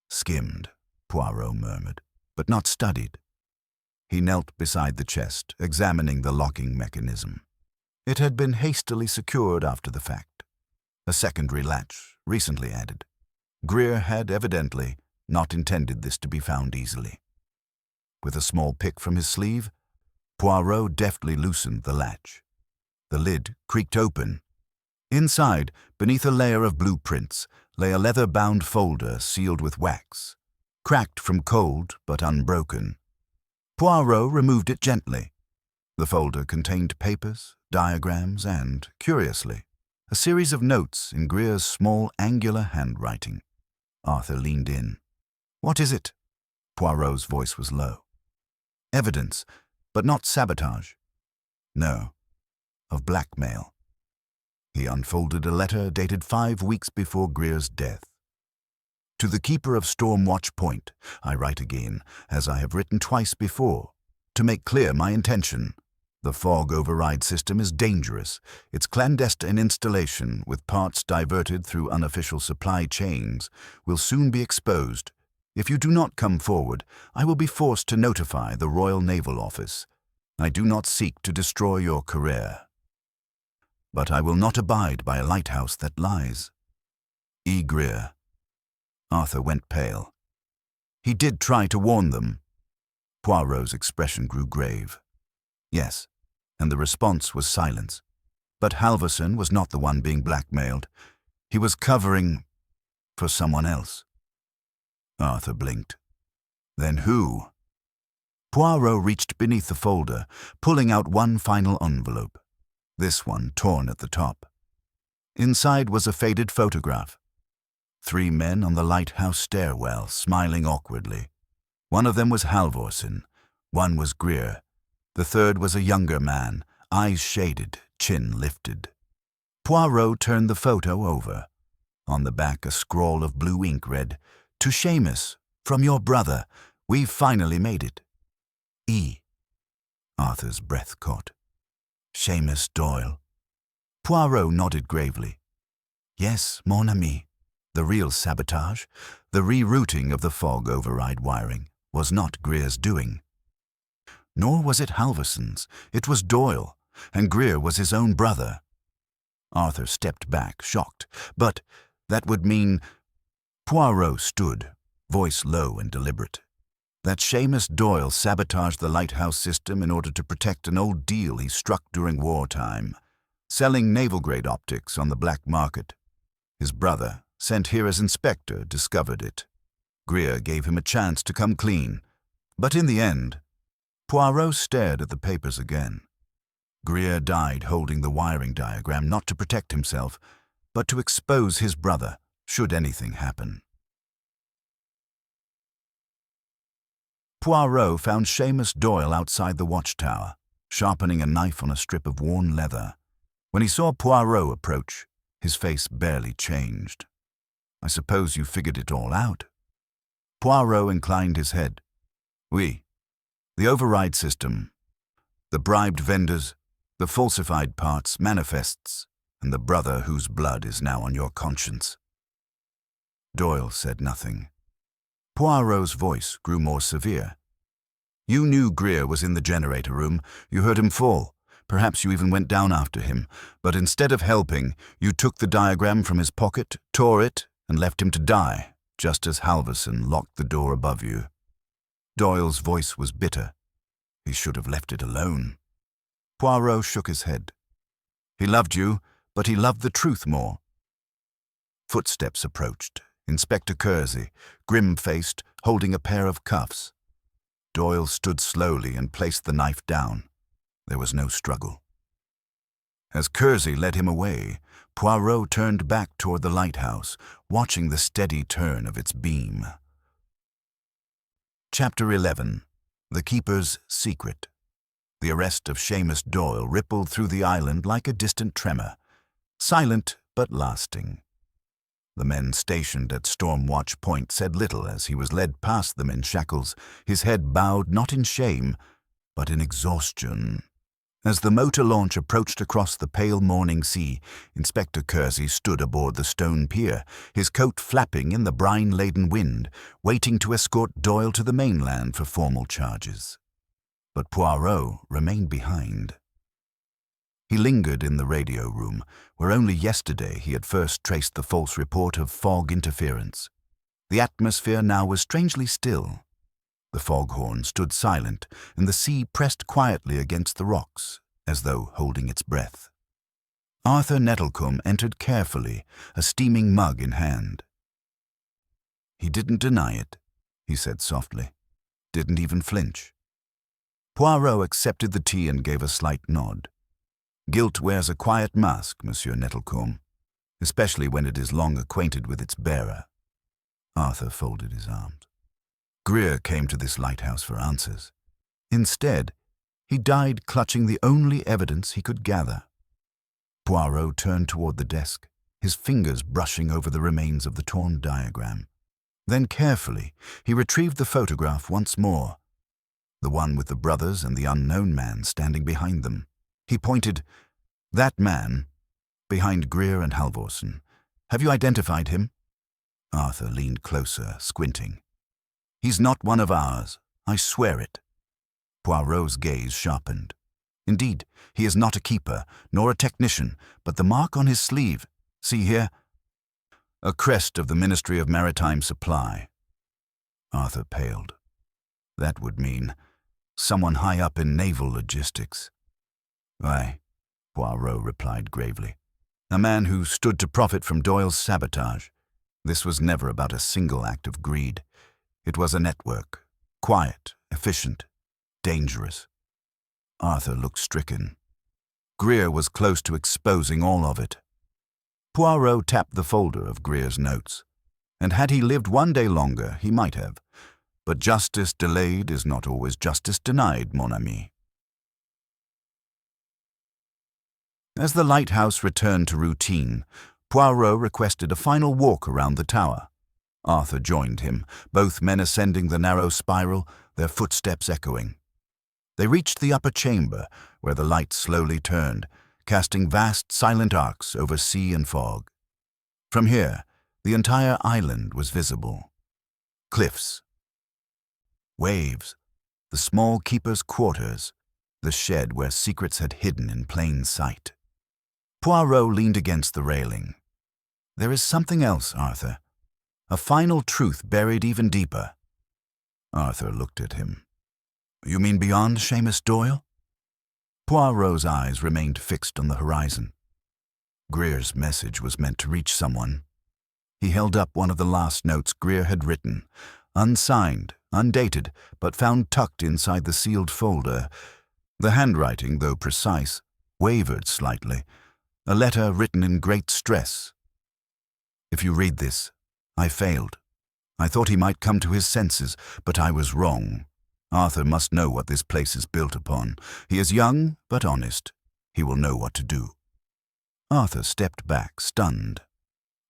Skimmed, Poirot murmured, but not studied. He knelt beside the chest, examining the locking mechanism. It had been hastily secured after the fact. A secondary latch, recently added. Greer had evidently not intended this to be found easily. With a small pick from his sleeve, Poirot deftly loosened the latch. The lid creaked open. Inside, beneath a layer of blueprints, lay a leather-bound folder sealed with wax, cracked from cold but unbroken. Poirot removed it gently. The folder contained papers, diagrams, and, curiously, a series of notes in Greer's small, angular handwriting. Arthur leaned in. What is it? Poirot's voice was low. Evidence, but not sabotage. No, of blackmail. He unfolded a letter dated 5 weeks before Greer's death. To the keeper of Stormwatch Point, I write again, as I have written twice before. to make clear my intention. The fog override system is dangerous. Its clandestine installation, with parts diverted through unofficial supply chains, will soon be exposed. If you do not come forward, I will be forced to notify the Royal Naval Office. I do not seek to destroy your career, but I will not abide by a lighthouse that lies. E. Greer. Arthur went pale. He did try to warn them. Poirot's expression grew grave. Yes, and the response was silence. But Halverson was not the one being blackmailed. He was covering for someone else. Arthur blinked. Then who? Poirot reached beneath the folder, pulling out one final envelope. This one torn at the top. Inside was a faded photograph. 3 men on the lighthouse stairwell, smiling awkwardly. One of them was Halvorsen, one was Greer. The third was a younger man, eyes shaded, chin lifted. Poirot turned the photo over. On the back a scrawl of blue ink read, "To Seamus, from your brother, we've finally made it. E." Arthur's breath caught. Seamus Doyle. Poirot nodded gravely. Yes, mon ami. The real sabotage, the rerouting of the fog override wiring, was not Greer's doing. Nor was it Halversen's. It was Doyle, and Greer was his own brother. Arthur stepped back, shocked. But that would mean... Poirot stood, voice low and deliberate. That Seamus Doyle sabotaged the lighthouse system in order to protect an old deal he struck during wartime, selling naval-grade optics on the black market. His brother, sent here as inspector, discovered it. Greer gave him a chance to come clean. But in the end, Poirot stared at the papers again. Greer died holding the wiring diagram not to protect himself, but to expose his brother, should anything happen. Poirot found Seamus Doyle outside the watchtower, sharpening a knife on a strip of worn leather. When he saw Poirot approach, his face barely changed. I suppose you figured it all out? Poirot inclined his head. Oui. The override system, the bribed vendors, the falsified parts, manifests, and the brother whose blood is now on your conscience. Doyle said nothing. Poirot's voice grew more severe. You knew Greer was in the generator room. You heard him fall. Perhaps you even went down after him. But instead of helping, you took the diagram from his pocket, tore it, and left him to die, just as Halversen locked the door above you. Doyle's voice was bitter. He should have left it alone. Poirot shook his head. He loved you, but he loved the truth more. Footsteps approached. Inspector Kersey, grim-faced, holding a pair of cuffs. Doyle stood slowly and placed the knife down. There was no struggle. As Kersey led him away, Poirot turned back toward the lighthouse, watching the steady turn of its beam. Chapter 11. The Keeper's Secret. The arrest of Seamus Doyle rippled through the island like a distant tremor, silent but lasting. The men stationed at Stormwatch Point said little as he was led past them in shackles, his head bowed not in shame, but in exhaustion. As the motor launch approached across the pale morning sea, Inspector Kersey stood aboard the stone pier, his coat flapping in the brine-laden wind, waiting to escort Doyle to the mainland for formal charges. But Poirot remained behind. He lingered in the radio room, where only yesterday he had first traced the false report of fog interference. The atmosphere now was strangely still. The foghorn stood silent, and the sea pressed quietly against the rocks, as though holding its breath. Arthur Nettlecombe entered carefully, a steaming mug in hand. He didn't deny it, he said softly. Didn't even flinch. Poirot accepted the tea and gave a slight nod. Guilt wears a quiet mask, Monsieur Nettlecombe, especially when it is long acquainted with its bearer. Arthur folded his arms. Greer came to this lighthouse for answers. Instead, he died clutching the only evidence he could gather. Poirot turned toward the desk, his fingers brushing over the remains of the torn diagram. Then carefully, he retrieved the photograph once more. the one with the brothers and the unknown man standing behind them. He pointed. "That man, behind Greer and Halvorsen. Have you identified him?" Arthur leaned closer, squinting. "He's not one of ours, I swear it." Poirot's gaze sharpened. "Indeed, he is not a keeper, nor a technician, but the mark on his sleeve, see here, a crest of the Ministry of Maritime Supply." Arthur paled. That would mean someone high up in naval logistics. "Aye," Poirot replied gravely. "A man who stood to profit from Doyle's sabotage. This was never about a single act of greed. It was a network, quiet, efficient, dangerous." Arthur looked stricken. Greer was close to exposing all of it. Poirot tapped the folder of Greer's notes. And had he lived one day longer, he might have. But justice delayed is not always justice denied, mon ami. As the lighthouse returned to routine, Poirot requested a final walk around the tower. Arthur joined him, both men ascending the narrow spiral, their footsteps echoing. They reached the upper chamber, where the light slowly turned, casting vast, silent arcs over sea and fog. From here, the entire island was visible. Cliffs, waves, the small keeper's quarters, the shed where secrets had hidden in plain sight. Poirot leaned against the railing. "There is something else, Arthur. A final truth buried even deeper." Arthur looked at him. "You mean beyond Seamus Doyle?" Poirot's eyes remained fixed on the horizon. Greer's message was meant to reach someone. He held up one of the last notes Greer had written, unsigned, undated, but found tucked inside the sealed folder. The handwriting, though precise, wavered slightly, a letter written in great stress. "If you read this, I failed. I thought he might come to his senses, but I was wrong. Arthur must know what this place is built upon. He is young, but honest. He will know what to do." Arthur stepped back, stunned.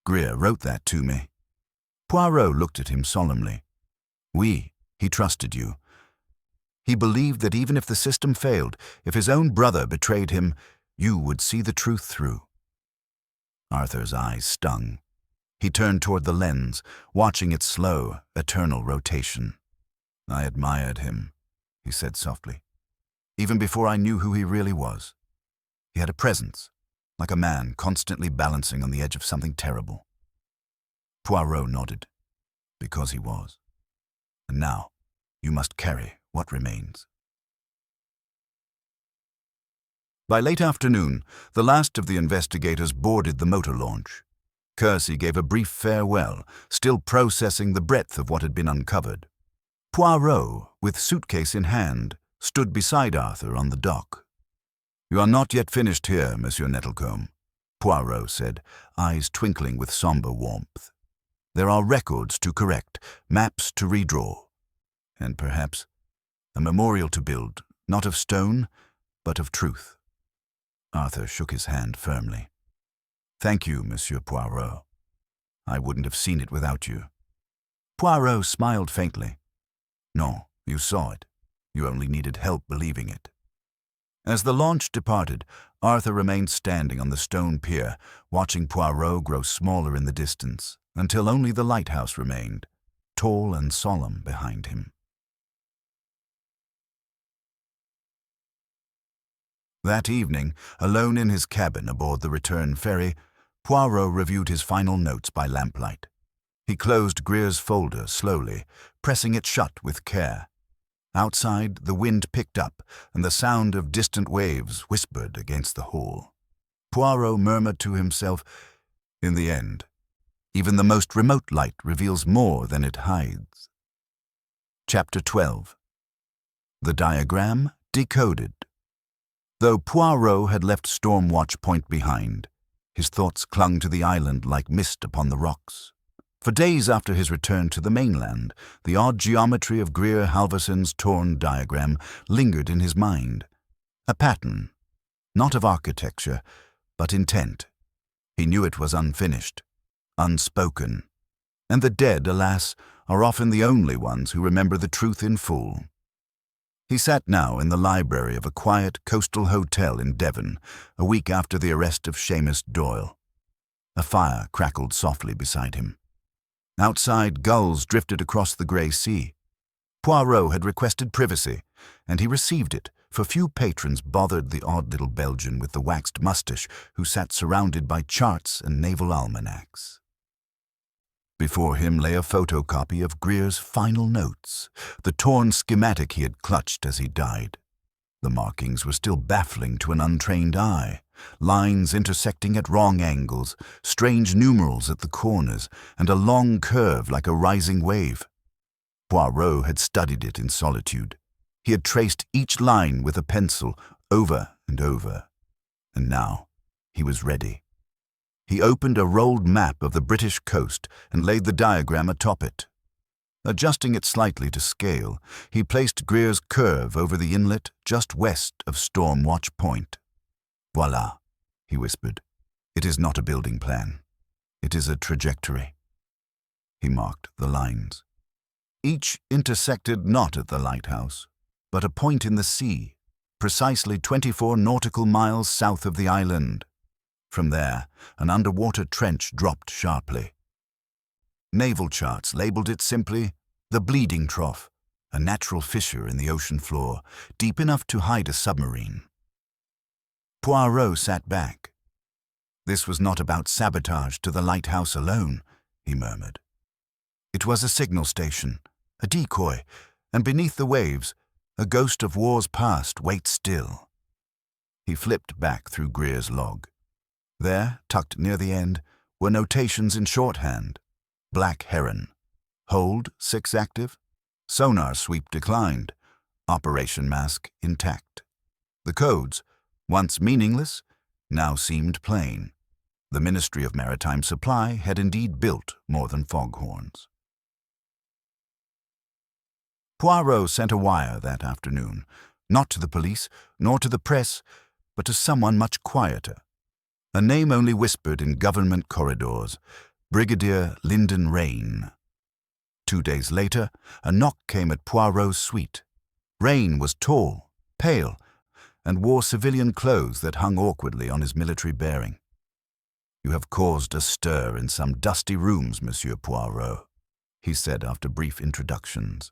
"Greer wrote that to me." Poirot looked at him solemnly. He trusted you. He believed that even if the system failed, if his own brother betrayed him, you would see the truth through." Arthur's eyes stung. He turned toward the lens, watching its slow, eternal rotation. "I admired him," he said softly, "even before I knew who he really was. He had a presence, like a man constantly balancing on the edge of something terrible." Poirot nodded, "Because he was. And now, you must carry what remains." By late afternoon, the last of the investigators boarded the motor launch. Kersey gave a brief farewell, still processing the breadth of what had been uncovered. Poirot, with suitcase in hand, stood beside Arthur on the dock. "You are not yet finished here, Monsieur Nettlecombe," Poirot said, eyes twinkling with somber warmth. "There are records to correct, maps to redraw, and perhaps a memorial to build, not of stone, but of truth." Arthur shook his hand firmly. "Thank you, Monsieur Poirot. I wouldn't have seen it without you." Poirot smiled faintly. "No, you saw it. You only needed help believing it." As the launch departed, Arthur remained standing on the stone pier, watching Poirot grow smaller in the distance, until only the lighthouse remained, tall and solemn behind him. That evening, alone in his cabin aboard the return ferry, Poirot reviewed his final notes by lamplight. He closed Greer's folder slowly, pressing it shut with care. Outside, the wind picked up, and the sound of distant waves whispered against the hull. Poirot murmured to himself, "In the end, even the most remote light reveals more than it hides." Chapter 12. The diagram decoded. Though Poirot had left Stormwatch Point behind, his thoughts clung to the island like mist upon the rocks. For days after his return to the mainland, the odd geometry of Greer Halvorsen's torn diagram lingered in his mind. A pattern, not of architecture, but intent. He knew it was unfinished, unspoken. And the dead, alas, are often the only ones who remember the truth in full. He sat now in the library of a quiet coastal hotel in Devon, a week after the arrest of Seamus Doyle. A fire crackled softly beside him. Outside, gulls drifted across the grey sea. Poirot had requested privacy, and he received it, for few patrons bothered the odd little Belgian with the waxed moustache who sat surrounded by charts and naval almanacs. Before him lay a photocopy of Greer's final notes, the torn schematic he had clutched as he died. The markings were still baffling to an untrained eye, lines intersecting at wrong angles, strange numerals at the corners, and a long curve like a rising wave. Poirot had studied it in solitude. He had traced each line with a pencil over and over, and now he was ready. He opened a rolled map of the British coast and laid the diagram atop it. Adjusting it slightly to scale, he placed Greer's curve over the inlet just west of Stormwatch Point. "Voila," he whispered. "It is not a building plan. It is a trajectory." He marked the lines. Each intersected not at the lighthouse, but a point in the sea, precisely 24 nautical miles south of the island. From there, an underwater trench dropped sharply. Naval charts labeled it simply the Bleeding Trough, a natural fissure in the ocean floor, deep enough to hide a submarine. Poirot sat back. This was not about sabotage to the lighthouse alone, he murmured. It was a signal station, a decoy, and beneath the waves, a ghost of wars past waits still. He flipped back through Greer's log. There, tucked near the end, were notations in shorthand. Black Heron. Hold 6 active. Sonar sweep declined. Operation mask intact. The codes, once meaningless, now seemed plain. The Ministry of Maritime Supply had indeed built more than foghorns. Poirot sent a wire that afternoon, not to the police, nor to the press, but to someone much quieter. A name only whispered in government corridors, Brigadier Lyndon Rain. 2 days later, a knock came at Poirot's suite. Rain was tall, pale, and wore civilian clothes that hung awkwardly on his military bearing. "You have caused a stir in some dusty rooms, Monsieur Poirot," he said after brief introductions.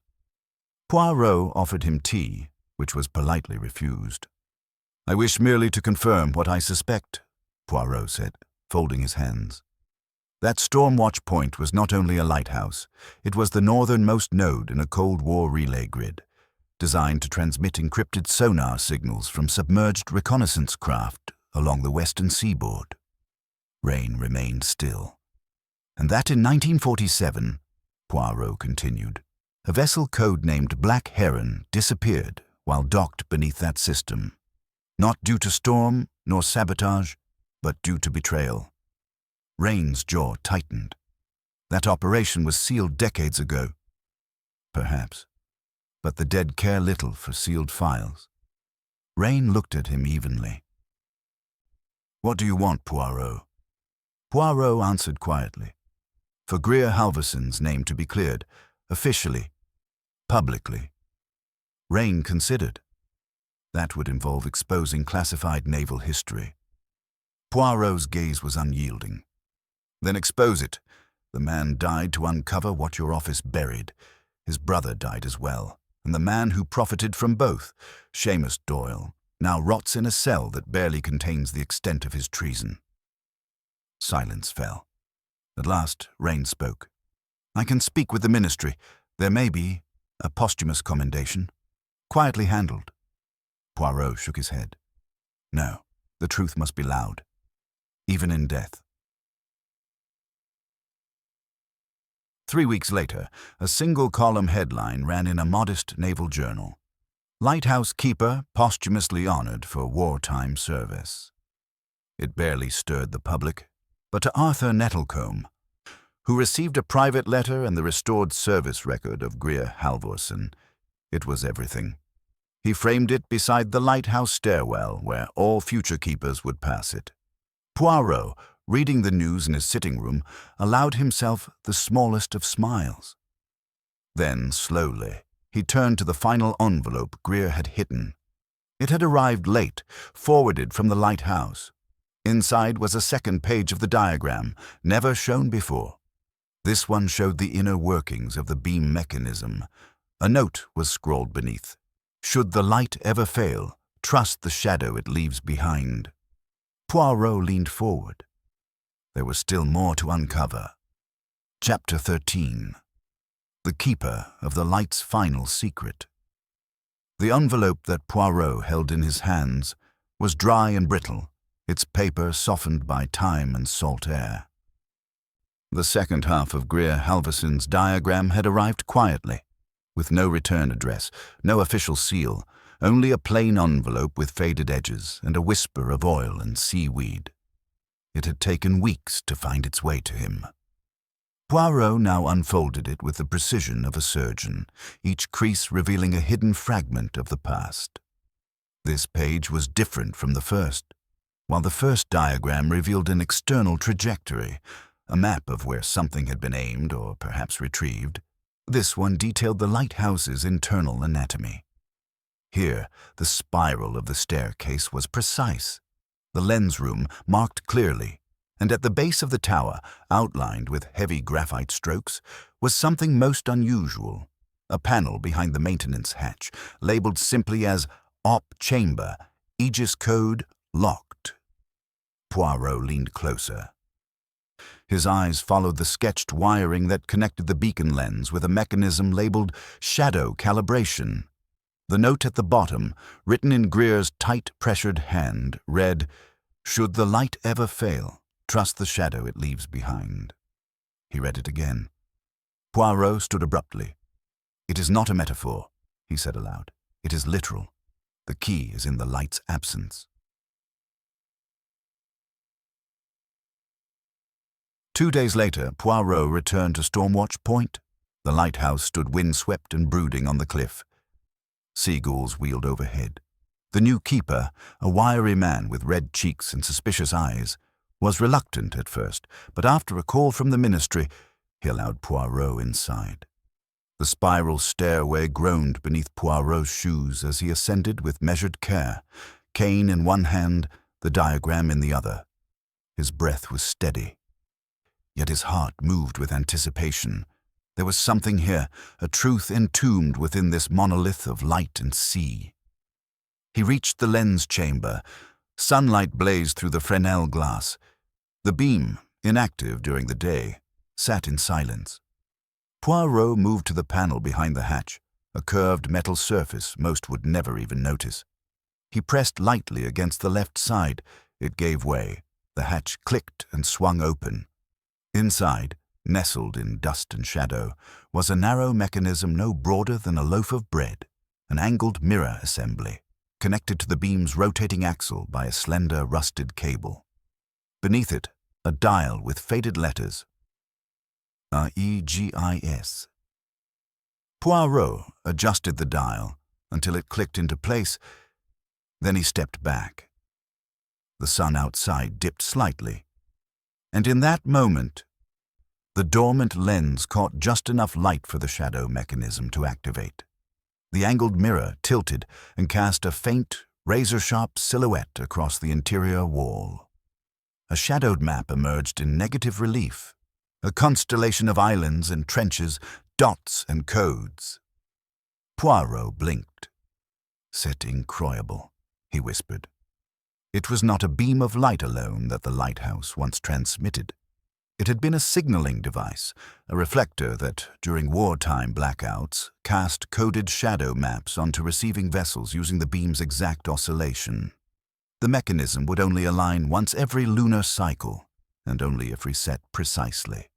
Poirot offered him tea, which was politely refused. "I wish merely to confirm what I suspect," Poirot said, folding his hands. That Stormwatch Point was not only a lighthouse, it was the northernmost node in a Cold War relay grid, designed to transmit encrypted sonar signals from submerged reconnaissance craft along the western seaboard. Rain remained still. "And that in 1947, Poirot continued, a vessel codenamed Black Heron disappeared while docked beneath that system, not due to storm nor sabotage, but due to betrayal." Rain's jaw tightened. That operation was sealed decades ago. Perhaps, but the dead care little for sealed files. Rain looked at him evenly. "What do you want, Poirot?" Poirot answered quietly. For Greer Halverson's name to be cleared, officially, publicly. Rain considered. That would involve exposing classified naval history. Poirot's gaze was unyielding. "Then expose it. The man died to uncover what your office buried. His brother died as well, and the man who profited from both, Seamus Doyle, now rots in a cell that barely contains the extent of his treason." Silence fell. At last, Rain spoke. "I can speak with the ministry. There may be a posthumous commendation. Quietly handled." Poirot shook his head. "No, the truth must be loud, even in death." 3 weeks later, a single-column headline ran in a modest naval journal. "Lighthouse Keeper posthumously honored for wartime service." It barely stirred the public, but to Arthur Nettlecombe, who received a private letter and the restored service record of Greer Halvorsen, it was everything. He framed it beside the lighthouse stairwell where all future keepers would pass it. Poirot, reading the news in his sitting room, allowed himself the smallest of smiles. Then, slowly, He turned to the final envelope Greer had hidden. It had arrived late, forwarded from the lighthouse. Inside was a second page of the diagram, never shown before. This one showed the inner workings of the beam mechanism. A note was scrawled beneath. Should the light ever fail, trust the shadow it leaves behind. Poirot leaned forward. There was still more to uncover. Chapter 13. The Keeper of the Light's Final Secret. The envelope that Poirot held in his hands was dry and brittle, its paper softened by time and salt air. The second half of Greer Halverson's diagram had arrived quietly, with no return address, no official seal, only a plain envelope with faded edges and a whisper of oil and seaweed. It had taken weeks to find its way to him. Poirot now unfolded it with the precision of a surgeon, each crease revealing a hidden fragment of the past. This page was different from the first. While the first diagram revealed an external trajectory, a map of where something had been aimed or perhaps retrieved, this one detailed the lighthouse's internal anatomy. Here, the spiral of the staircase was precise, the lens room marked clearly, and at the base of the tower, outlined with heavy graphite strokes, was something most unusual, a panel behind the maintenance hatch, labeled simply as Op Chamber, Aegis Code Locked. Poirot leaned closer. His eyes followed the sketched wiring that connected the beacon lens with a mechanism labeled Shadow Calibration. The note at the bottom, written in Greer's tight-pressured hand, read, "Should the light ever fail, trust the shadow it leaves behind." He read it again. Poirot stood abruptly. "It is not a metaphor," he said aloud. "It is literal. The key is in the light's absence." 2 days later, Poirot returned to Stormwatch Point. The lighthouse stood windswept and brooding on the cliff. Seagulls wheeled overhead. The new keeper, a wiry man with red cheeks and suspicious eyes, was reluctant at first, but after a call from the ministry, he allowed Poirot inside. The spiral stairway groaned beneath Poirot's shoes as he ascended with measured care, cane in one hand, the diagram in the other. His breath was steady, yet his heart moved with anticipation. There was something here, a truth entombed within this monolith of light and sea. He reached the lens chamber. Sunlight blazed through the Fresnel glass. The beam, inactive during the day, sat in silence. Poirot moved to the panel behind the hatch, a curved metal surface most would never even notice. He pressed lightly against the left side. It gave way. The hatch clicked and swung open. Inside, nestled in dust and shadow, was a narrow mechanism no broader than a loaf of bread, an angled mirror assembly, connected to the beam's rotating axle by a slender, rusted cable. Beneath it, a dial with faded letters. Aegis. Poirot adjusted the dial until it clicked into place. Then he stepped back. The sun outside dipped slightly, and in that moment, the dormant lens caught just enough light for the shadow mechanism to activate. The angled mirror tilted and cast a faint, razor-sharp silhouette across the interior wall. A shadowed map emerged in negative relief, a constellation of islands and trenches, dots and codes. Poirot blinked. "C'est incroyable," he whispered. It was not a beam of light alone that the lighthouse once transmitted. It had been a signaling device, a reflector that, during wartime blackouts, cast coded shadow maps onto receiving vessels using the beam's exact oscillation. The mechanism would only align once every lunar cycle, and only if reset precisely.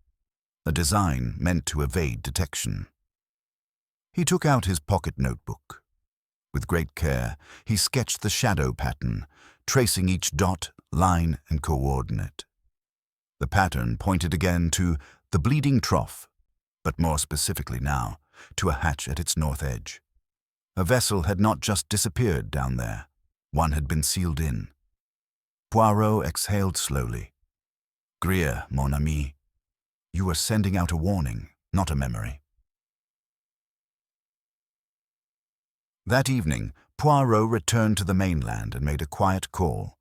A design meant to evade detection. He took out his pocket notebook. With great care, he sketched the shadow pattern, tracing each dot, line, and coordinate. The pattern pointed again to the bleeding trough, but more specifically now, to a hatch at its north edge. A vessel had not just disappeared down there. One had been sealed in. Poirot exhaled slowly. "Greer, mon ami, you are sending out a warning, not a memory." That evening, Poirot returned to the mainland and made a quiet call.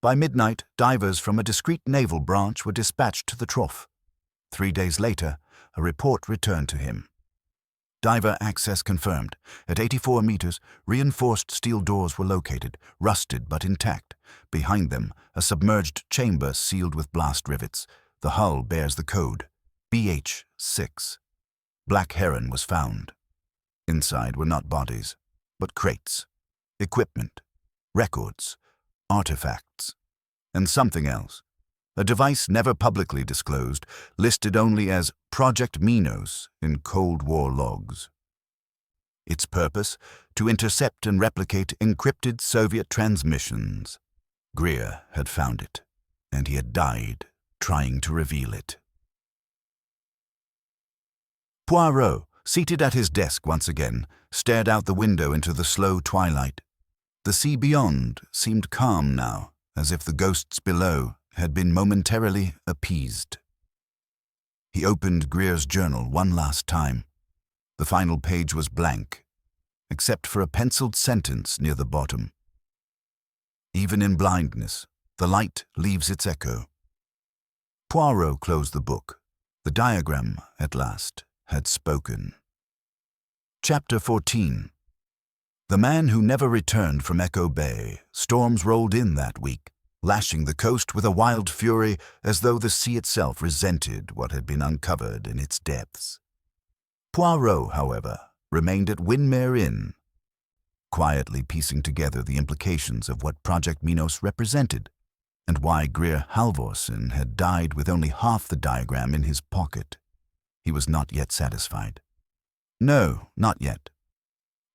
By midnight, divers from a discreet naval branch were dispatched to the trough. 3 days later, a report returned to him. Diver access confirmed. At 84 meters, reinforced steel doors were located, rusted but intact. Behind them, a submerged chamber sealed with blast rivets. The hull bears the code, BH6. Black heron was found. Inside were not bodies, but crates, equipment, records, artifacts, and something else. A device never publicly disclosed, listed only as Project Minos in Cold War logs. Its purpose? To intercept and replicate encrypted Soviet transmissions. Greer had found it, and he had died trying to reveal it. Poirot, seated at his desk once again, stared out the window into the slow twilight. The sea beyond seemed calm now, as if the ghosts below had been momentarily appeased. He opened Greer's journal one last time. The final page was blank, except for a penciled sentence near the bottom. Even in blindness, the light leaves its echo. Poirot closed the book. The diagram, at last, had spoken. Chapter 14. The man who never returned from Echo Bay. Storms rolled in that week, lashing the coast with a wild fury as though the sea itself resented what had been uncovered in its depths. Poirot, however, remained at Winmere Inn, quietly piecing together the implications of what Project Minos represented and why Greer Halvorsen had died with only half the diagram in his pocket. He was not yet satisfied. No, not yet.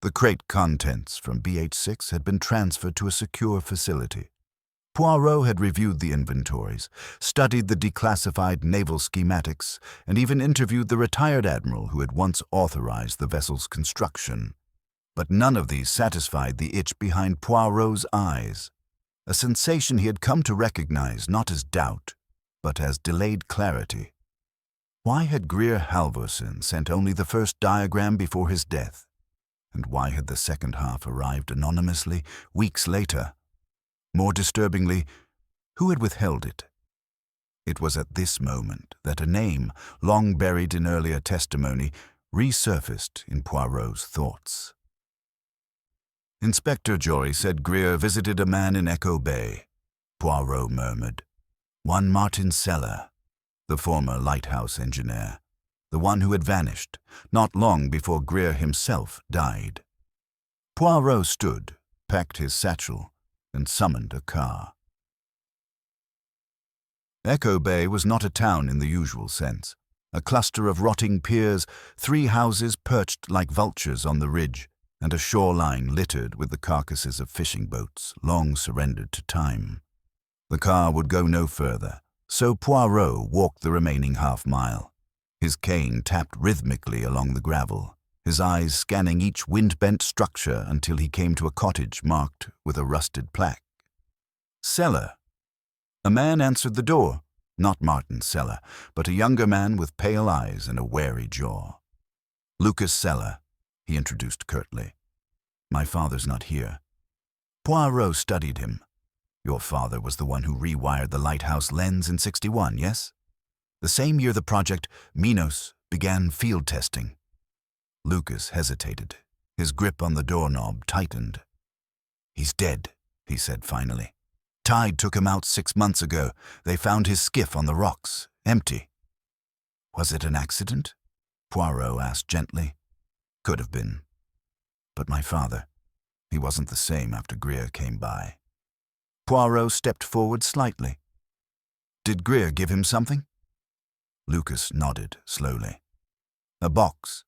The crate contents from BH6 had been transferred to a secure facility. Poirot had reviewed the inventories, studied the declassified naval schematics, and even interviewed the retired admiral who had once authorized the vessel's construction. But none of these satisfied the itch behind Poirot's eyes, a sensation he had come to recognize not as doubt, but as delayed clarity. Why had Greer Halvorsen sent only the first diagram before his death? And why had the second half arrived anonymously weeks later? More disturbingly, who had withheld it? It was at this moment that a name, long buried in earlier testimony, resurfaced in Poirot's thoughts. Inspector Jory said Greer visited a man in Echo Bay. Poirot murmured. One Martin Seller, the former Lighthouse engineer, the one who had vanished not long before Greer himself died. Poirot stood, packed his satchel, and summoned a car. Echo Bay was not a town in the usual sense. A cluster of rotting piers, 3 houses perched like vultures on the ridge, and a shoreline littered with the carcasses of fishing boats long surrendered to time. The car would go no further, so Poirot walked the remaining half-mile. His cane tapped rhythmically along the gravel, his eyes scanning each wind-bent structure until he came to a cottage marked with a rusted plaque. Cellar. A man answered the door, not Martin Seller, but a younger man with pale eyes and a wary jaw. Lucas Seller, he introduced curtly. My father's not here. Poirot studied him. Your father was the one who rewired the Lighthouse lens in '61, yes? The same year the project Minos began field testing. Lucas hesitated. His grip on the doorknob tightened. He's dead, he said finally. Tide took him out 6 months ago. They found his skiff on the rocks, empty. Was it an accident? Poirot asked gently. Could have been. But my father, he wasn't the same after Greer came by. Poirot stepped forward slightly. Did Greer give him something? Lucas nodded slowly. A box.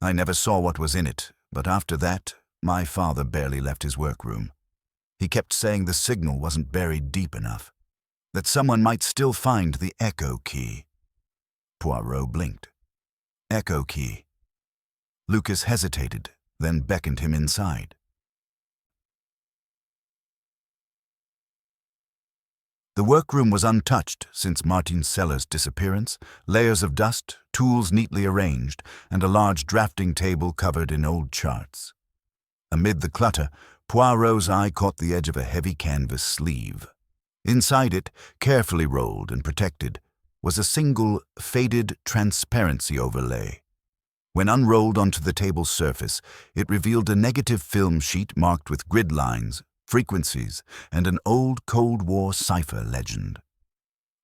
I never saw what was in it, but after that, my father barely left his workroom. He kept saying the signal wasn't buried deep enough, that someone might still find the echo key. Poirot blinked. Echo key. Lucas hesitated, then beckoned him inside. The workroom was untouched since Martin Seller's disappearance, layers of dust, tools neatly arranged, and a large drafting table covered in old charts. Amid the clutter, Poirot's eye caught the edge of a heavy canvas sleeve. Inside it, carefully rolled and protected, was a single, faded transparency overlay. When unrolled onto the table's surface, it revealed a negative film sheet marked with grid lines, frequencies, and an old Cold War cipher legend.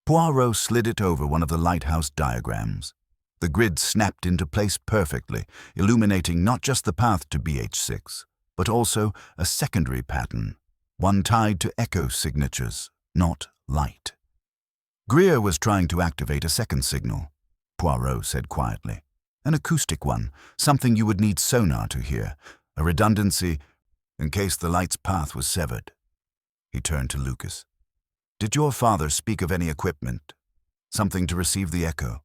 Poirot slid it over one of the lighthouse diagrams. The grid snapped into place perfectly, illuminating not just the path to BH6, but also a secondary pattern, one tied to echo signatures, not light. Greer was trying to activate a second signal, Poirot said quietly. An acoustic one, something you would need sonar to hear, a redundancy in case the light's path was severed. He turned to Lucas. Did your father speak of any equipment? Something to receive the echo?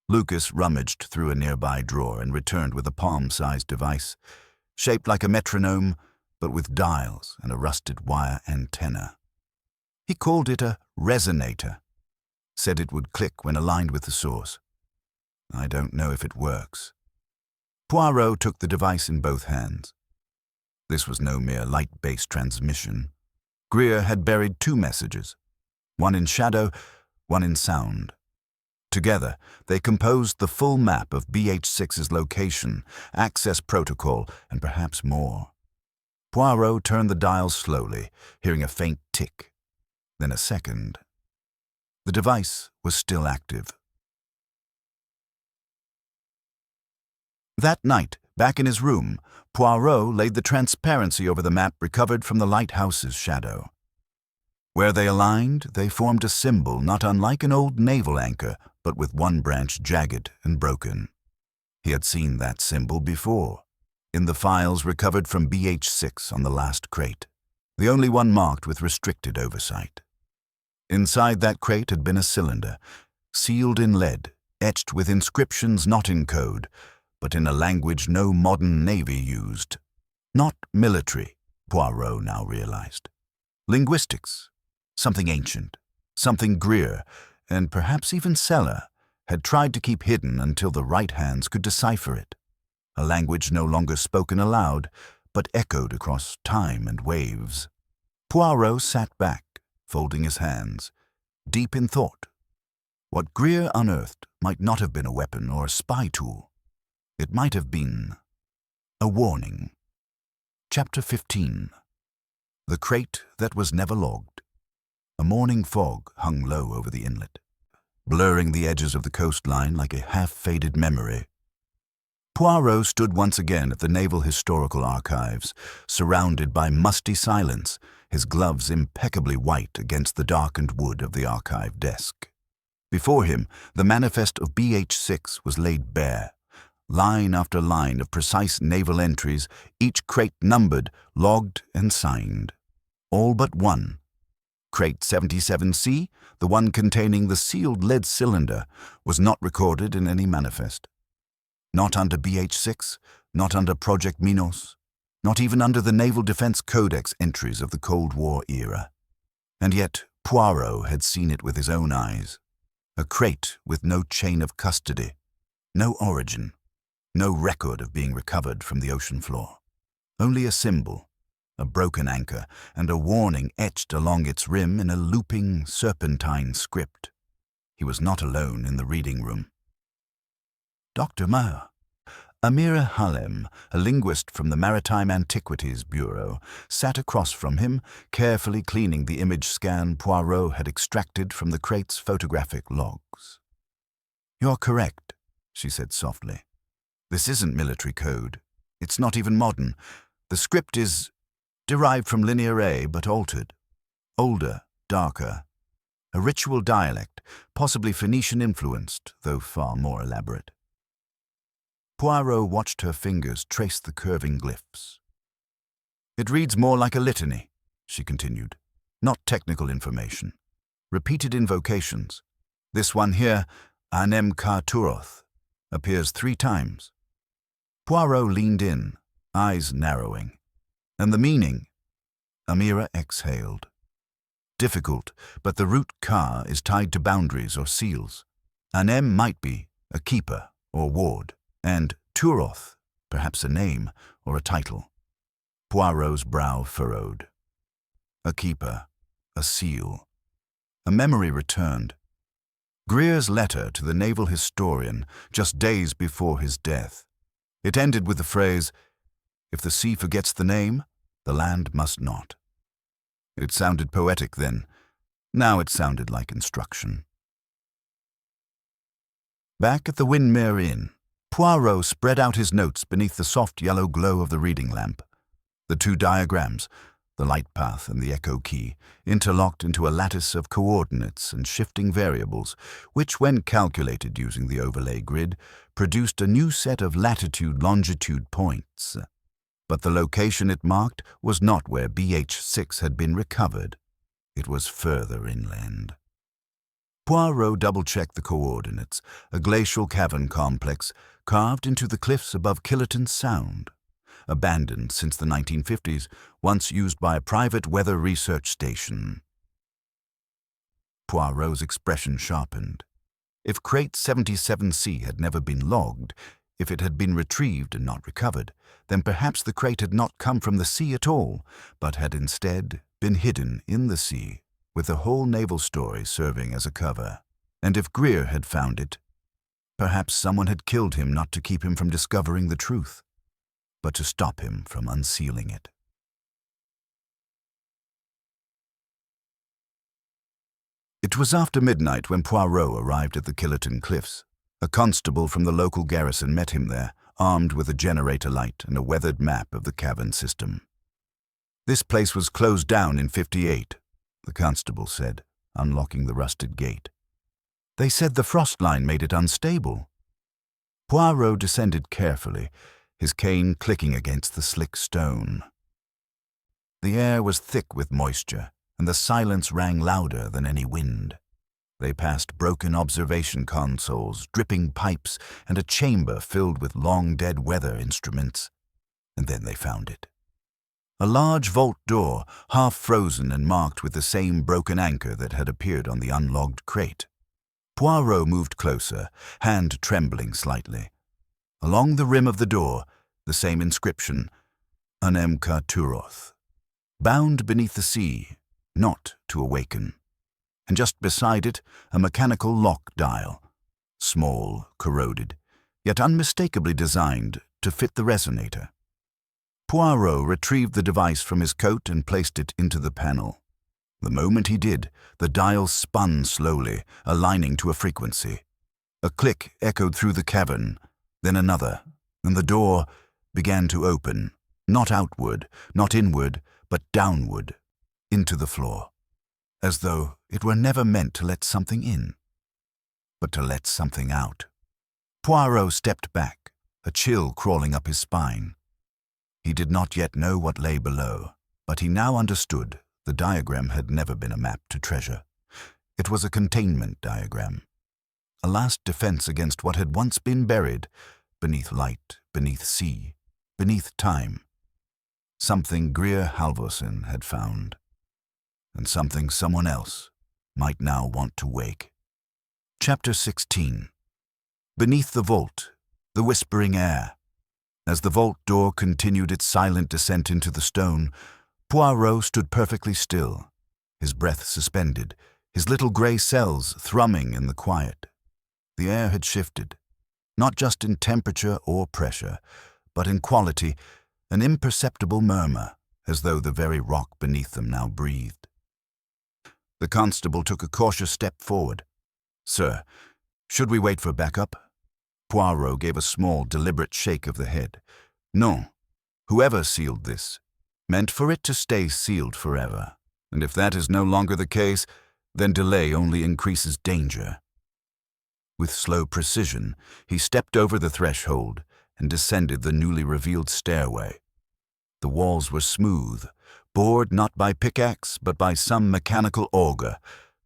Lucas rummaged through a nearby drawer and returned with a palm-sized device, shaped like a metronome, but with dials and a rusted wire antenna. He called it a resonator, said it would click when aligned with the source. I don't know if it works. Poirot took the device in both hands. This was no mere light-based transmission. Greer had buried two messages, one in shadow, one in sound. Together, they composed the full map of BH6's location, access protocol, and perhaps more. Poirot turned the dial slowly, hearing a faint tick, then a second. The device was still active. That night, back in his room, Poirot laid the transparency over the map recovered from the lighthouse's shadow. Where they aligned, they formed a symbol not unlike an old naval anchor, but with one branch jagged and broken. He had seen that symbol before, in the files recovered from BH6 on the last crate, the only one marked with restricted oversight. Inside that crate had been a cylinder, sealed in lead, etched with inscriptions not in code, but in a language no modern navy used. Not military, Poirot now realized. Linguistics. Something ancient, something Greer, and perhaps even Seller, had tried to keep hidden until the right hands could decipher it. A language no longer spoken aloud, but echoed across time and waves. Poirot sat back, folding his hands, deep in thought. What Greer unearthed might not have been a weapon or a spy tool. It might have been a warning. Chapter 15. The Crate That Was Never Logged. A morning fog hung low over the inlet, blurring the edges of the coastline like a half-faded memory. Poirot stood once again at the Naval Historical Archives, surrounded by musty silence, his gloves impeccably white against the darkened wood of the archive desk. Before him, the manifest of BH6 was laid bare, line after line of precise naval entries, each crate numbered, logged, and signed. All but one. Crate 77C, the one containing the sealed lead cylinder, was not recorded in any manifest. Not under BH6, not under Project Minos, not even under the Naval Defense Codex entries of the Cold War era. And yet Poirot had seen it with his own eyes. A crate with no chain of custody, no origin, no record of being recovered from the ocean floor. Only a symbol, a broken anchor, and a warning etched along its rim in a looping, serpentine script. He was not alone in the reading room. Dr. Maher. Amira Halem, a linguist from the Maritime Antiquities Bureau, sat across from him, carefully cleaning the image scan Poirot had extracted from the crate's photographic logs. "You're correct," she said softly. "This isn't military code. It's not even modern. The script is derived from Linear A, but altered. Older, darker. A ritual dialect, possibly Phoenician-influenced, though far more elaborate." Poirot watched her fingers trace the curving glyphs. "It reads more like a litany," she continued. "Not technical information. Repeated invocations. This one here, Anem Ka Turoth, appears 3 times. Poirot leaned in, eyes narrowing. "And the meaning?" Amira exhaled. "Difficult, but the root Ka is tied to boundaries or seals. Anem might be a keeper or ward, and Turoth perhaps a name or a title. Poirot's brow furrowed. A keeper, a seal. A memory returned. Greer's letter to the naval historian just days before his death. It ended with the phrase, "If the sea forgets the name, the land must not." It sounded poetic then. Now it sounded like instruction. Back at the Windermere Inn, Poirot spread out his notes beneath the soft yellow glow of the reading lamp. The two diagrams, the light path and the echo key, interlocked into a lattice of coordinates and shifting variables, which, when calculated using the overlay grid, produced a new set of latitude-longitude points. But the location it marked was not where BH6 had been recovered. It was further inland. Poirot double-checked the coordinates, a glacial cavern complex carved into the cliffs above Killerton Sound. Abandoned since the 1950s, once used by a private weather research station. Poirot's expression sharpened. If Crate 77C had never been logged, if it had been retrieved and not recovered, then perhaps the crate had not come from the sea at all, but had instead been hidden in the sea, with the whole naval story serving as a cover. And if Greer had found it, perhaps someone had killed him not to keep him from discovering the truth, but to stop him from unsealing it. It was after midnight when Poirot arrived at the Killerton Cliffs. A constable from the local garrison met him there, armed with a generator light and a weathered map of the cavern system. "This place was closed down in '58, the constable said, unlocking the rusted gate. "They said the frost line made it unstable." Poirot descended carefully, his cane clicking against the slick stone. The air was thick with moisture, and the silence rang louder than any wind. They passed broken observation consoles, dripping pipes, and a chamber filled with long-dead weather instruments. And then they found it. A large vault door, half frozen and marked with the same broken anchor that had appeared on the unlogged crate. Poirot moved closer, hand trembling slightly. Along the rim of the door, the same inscription, Unem Turoth, bound beneath the sea, not to awaken. And just beside it, a mechanical lock dial, small, corroded, yet unmistakably designed to fit the resonator. Poirot retrieved the device from his coat and placed it into the panel. The moment he did, the dial spun slowly, aligning to a frequency. A click echoed through the cavern, then another, and the door began to open, not outward, not inward, but downward, into the floor, as though it were never meant to let something in, but to let something out. Poirot stepped back, a chill crawling up his spine. He did not yet know what lay below, but he now understood the diagram had never been a map to treasure. It was a containment diagram, a last defense against what had once been buried, beneath light, beneath sea, beneath time. Something Greer Halvorsen had found, and something someone else might now want to wake. Chapter 16. Beneath the vault, the whispering air. As the vault door continued its silent descent into the stone, Poirot stood perfectly still, his breath suspended, his little grey cells thrumming in the quiet. The air had shifted, not just in temperature or pressure, but in quality, an imperceptible murmur, as though the very rock beneath them now breathed. The constable took a cautious step forward. "Sir, should we wait for backup?" Poirot gave a small, deliberate shake of the head. "No. Whoever sealed this meant for it to stay sealed forever. And if that is no longer the case, then delay only increases danger." With slow precision, he stepped over the threshold and descended the newly revealed stairway. The walls were smooth, bored not by pickaxe but by some mechanical auger,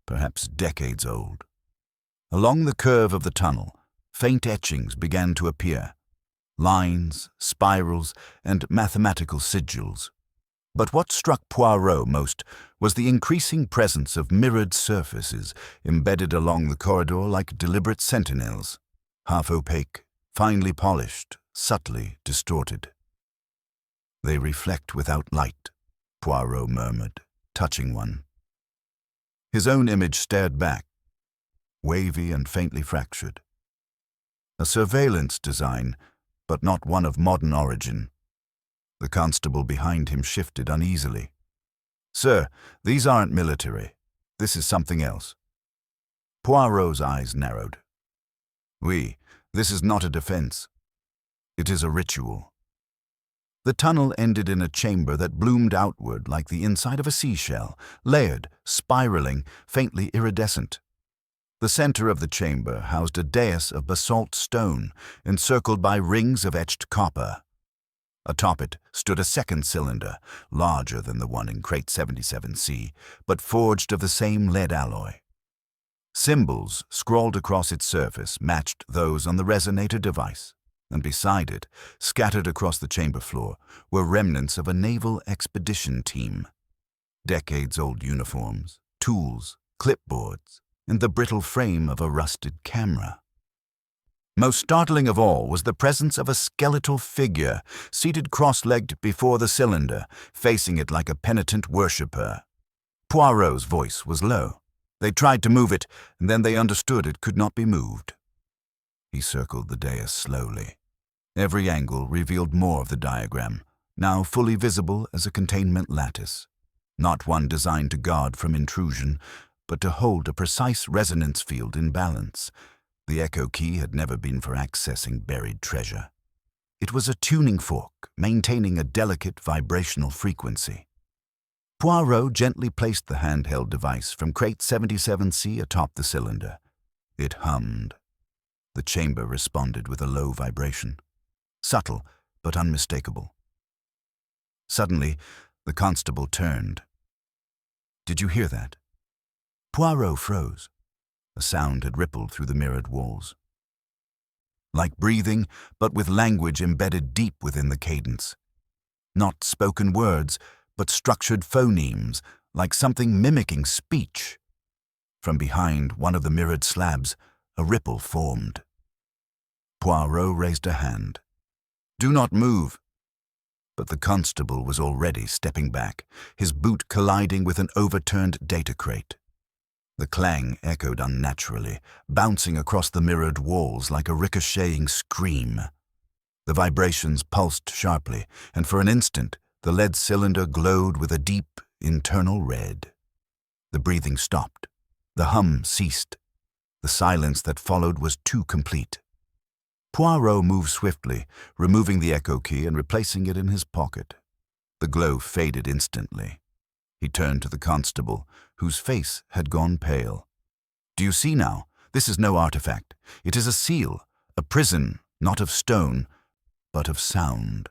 perhaps decades old. Along the curve of the tunnel, faint etchings began to appear, lines, spirals, and mathematical sigils. But what struck Poirot most was the increasing presence of mirrored surfaces embedded along the corridor like deliberate sentinels, half opaque, finely polished, subtly distorted. "They reflect without light," Poirot murmured, touching one. His own image stared back, wavy and faintly fractured. A surveillance design, but not one of modern origin. The constable behind him shifted uneasily. "Sir, these aren't military. This is something else." Poirot's eyes narrowed. "Oui, this is not a defense. It is a ritual." The tunnel ended in a chamber that bloomed outward like the inside of a seashell, layered, spiraling, faintly iridescent. The center of the chamber housed a dais of basalt stone, encircled by rings of etched copper. Atop it stood a second cylinder, larger than the one in Crate 77C, but forged of the same lead alloy. Symbols scrawled across its surface matched those on the resonator device, and beside it, scattered across the chamber floor, were remnants of a naval expedition team. Decades-old uniforms, tools, clipboards, and the brittle frame of a rusted camera. Most startling of all was the presence of a skeletal figure, seated cross-legged before the cylinder, facing it like a penitent worshipper. Poirot's voice was low. They tried to move it, and then they understood it could not be moved. He circled the dais slowly. Every angle revealed more of the diagram, now fully visible as a containment lattice. Not one designed to guard from intrusion, but to hold a precise resonance field in balance. The echo key had never been for accessing buried treasure. It was a tuning fork, maintaining a delicate vibrational frequency. Poirot gently placed the handheld device from Crate 77C atop the cylinder. It hummed. The chamber responded with a low vibration, subtle but unmistakable. Suddenly, the constable turned. "Did you hear that?" Poirot froze. A sound had rippled through the mirrored walls. Like breathing, but with language embedded deep within the cadence. Not spoken words, but structured phonemes, like something mimicking speech. From behind one of the mirrored slabs, a ripple formed. Poirot raised a hand. "Do not move." But the constable was already stepping back, his boot colliding with an overturned data crate. The clang echoed unnaturally, bouncing across the mirrored walls like a ricocheting scream. The vibrations pulsed sharply, and for an instant, the lead cylinder glowed with a deep, internal red. The breathing stopped. The hum ceased. The silence that followed was too complete. Poirot moved swiftly, removing the echo key and replacing it in his pocket. The glow faded instantly. He turned to the constable, whose face had gone pale. "Do you see now? This is no artifact. It is a seal, a prison, not of stone, but of sound."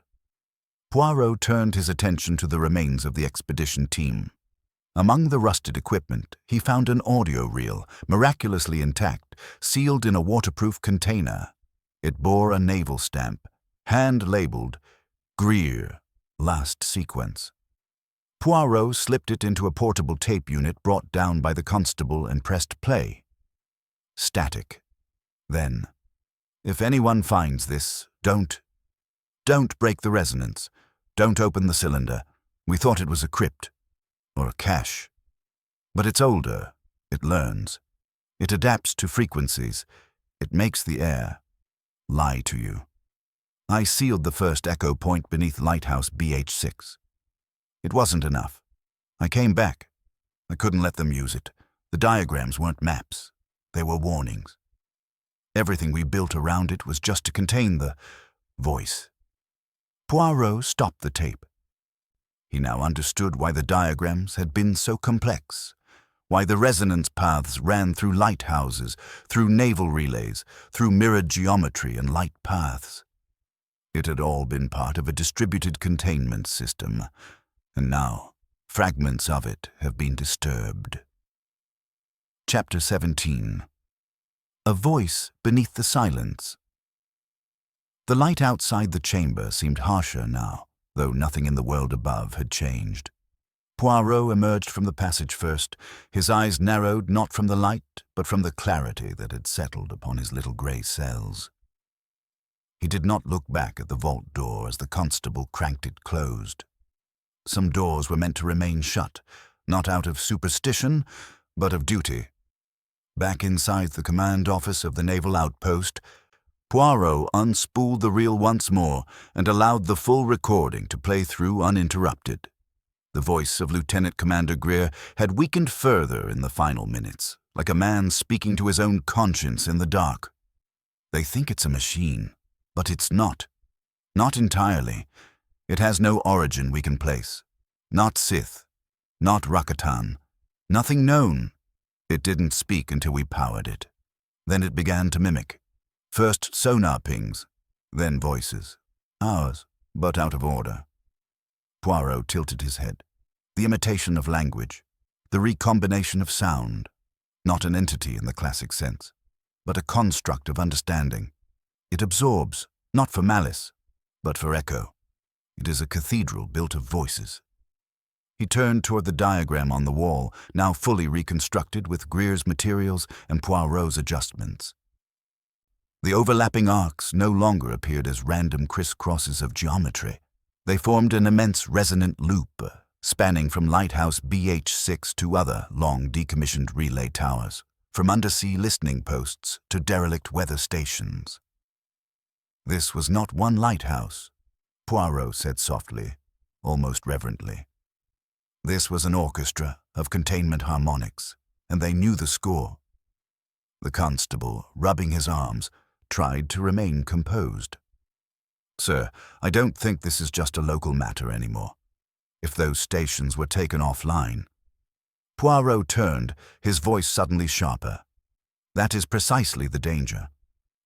Poirot turned his attention to the remains of the expedition team. Among the rusted equipment, he found an audio reel, miraculously intact, sealed in a waterproof container. It bore a naval stamp, hand-labeled, Greer, last sequence. Poirot slipped it into a portable tape unit brought down by the constable and pressed play. Static. Then, "If anyone finds this, don't break the resonance. Don't open the cylinder. We thought it was a crypt, or a cache. But it's older. It learns. It adapts to frequencies. It makes the air lie to you. I sealed the first echo point beneath Lighthouse BH6. It wasn't enough. I came back. I couldn't let them use it. The diagrams weren't maps. They were warnings. Everything we built around it was just to contain the voice." Poirot stopped the tape. He now understood why the diagrams had been so complex, why the resonance paths ran through lighthouses, through naval relays, through mirrored geometry and light paths. It had all been part of a distributed containment system, and now fragments of it have been disturbed. Chapter 17. A voice beneath the silence. The light outside the chamber seemed harsher now, though nothing in the world above had changed. Poirot emerged from the passage first, his eyes narrowed not from the light, but from the clarity that had settled upon his little grey cells. He did not look back at the vault door as the constable cranked it closed. Some doors were meant to remain shut, not out of superstition, but of duty. Back inside the command office of the naval outpost, Poirot unspooled the reel once more and allowed the full recording to play through uninterrupted. The voice of Lieutenant Commander Greer had weakened further in the final minutes, like a man speaking to his own conscience in the dark. They think it's a machine, but it's not. Not entirely. It has no origin we can place. Not Sith. Not Rakatan. Nothing known. It didn't speak until we powered it. Then it began to mimic. First sonar pings, then voices. Ours, but out of order. Poirot tilted his head. The imitation of language. The recombination of sound. Not an entity in the classic sense, but a construct of understanding. It absorbs, not for malice, but for echo. It is a cathedral built of voices. He turned toward the diagram on the wall, now fully reconstructed with Greer's materials and Poirot's adjustments. The overlapping arcs no longer appeared as random crisscrosses of geometry. They formed an immense resonant loop, spanning from Lighthouse BH6 to other long decommissioned relay towers, from undersea listening posts to derelict weather stations. This was not one lighthouse, Poirot said softly, almost reverently. This was an orchestra of containment harmonics, and they knew the score. The constable, rubbing his arms, tried to remain composed. Sir, I don't think this is just a local matter anymore. If those stations were taken offline. Poirot turned, his voice suddenly sharper. That is precisely the danger.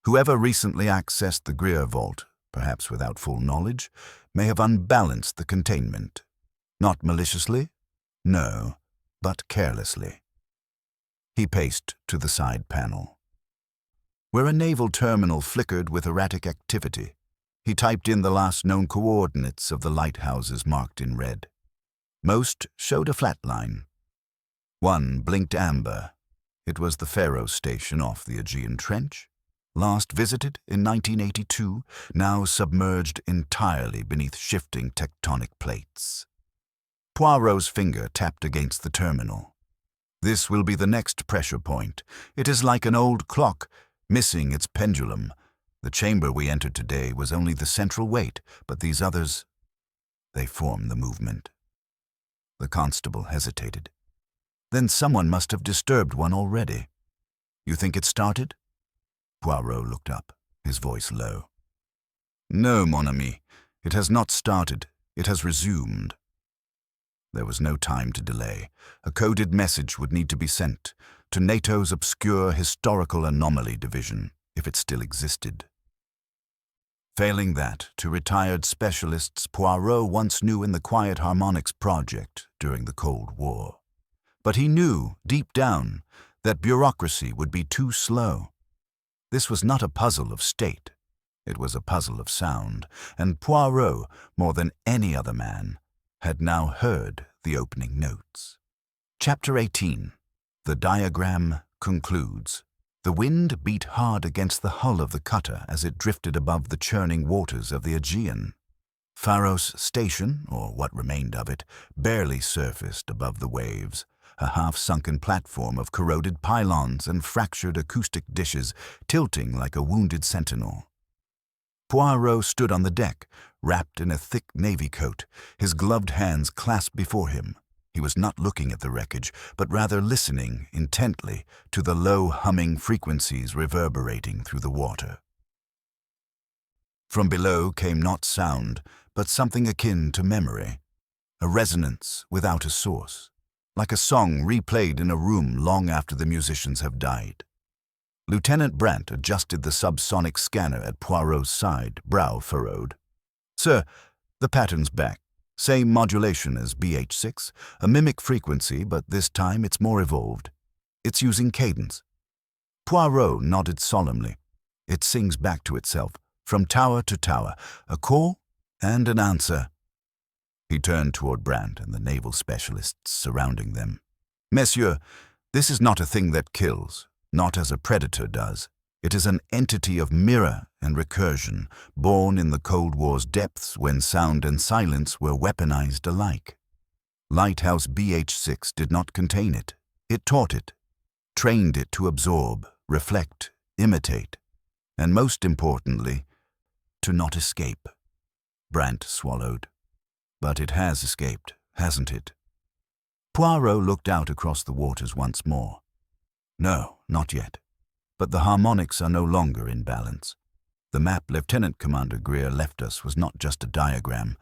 Whoever recently accessed the Greer vault, perhaps without full knowledge, may have unbalanced the containment. Not maliciously? No, but carelessly. He paced to the side panel. Where a naval terminal flickered with erratic activity, he typed in the last known coordinates of the lighthouses marked in red. Most showed a flat line. One blinked amber. It was the Faroe station off the Aegean Trench. Last visited in 1982, now submerged entirely beneath shifting tectonic plates. Poirot's finger tapped against the terminal. This will be the next pressure point. It is like an old clock, missing its pendulum. The chamber we entered today was only the central weight, but these others, they form the movement. The constable hesitated. Then someone must have disturbed one already. You think it started? Poirot looked up, his voice low. No, mon ami, it has not started. It has resumed. There was no time to delay. A coded message would need to be sent to NATO's obscure historical anomaly division, if it still existed. Failing that, to retired specialists Poirot once knew in the Quiet Harmonics Project during the Cold War. But he knew, deep down, that bureaucracy would be too slow. This was not a puzzle of state. It was a puzzle of sound, and Poirot, more than any other man, had now heard the opening notes. Chapter 18. The diagram concludes. The wind beat hard against the hull of the cutter as it drifted above the churning waters of the Aegean. Pharos Station, or what remained of it, barely surfaced above the waves, a half-sunken platform of corroded pylons and fractured acoustic dishes tilting like a wounded sentinel. Poirot stood on the deck, wrapped in a thick navy coat, his gloved hands clasped before him. He was not looking at the wreckage, but rather listening intently to the low humming frequencies reverberating through the water. From below came not sound, but something akin to memory, a resonance without a source, like a song replayed in a room long after the musicians have died. Lieutenant Brandt adjusted the subsonic scanner at Poirot's side, brow furrowed. Sir, the pattern's back. Same modulation as BH6, a mimic frequency, but this time it's more evolved. It's using cadence. Poirot nodded solemnly. It sings back to itself, from tower to tower, a call and an answer. He turned toward Brandt and the naval specialists surrounding them. Messieurs, this is not a thing that kills, not as a predator does. It is an entity of mirror and recursion, born in the Cold War's depths when sound and silence were weaponized alike. Lighthouse BH6 did not contain it. It taught it, trained it to absorb, reflect, imitate, and most importantly, to not escape. Brant swallowed. But it has escaped, hasn't it? Poirot looked out across the waters once more. No, not yet. But the harmonics are no longer in balance. The map Lieutenant Commander Greer left us was not just a diagram.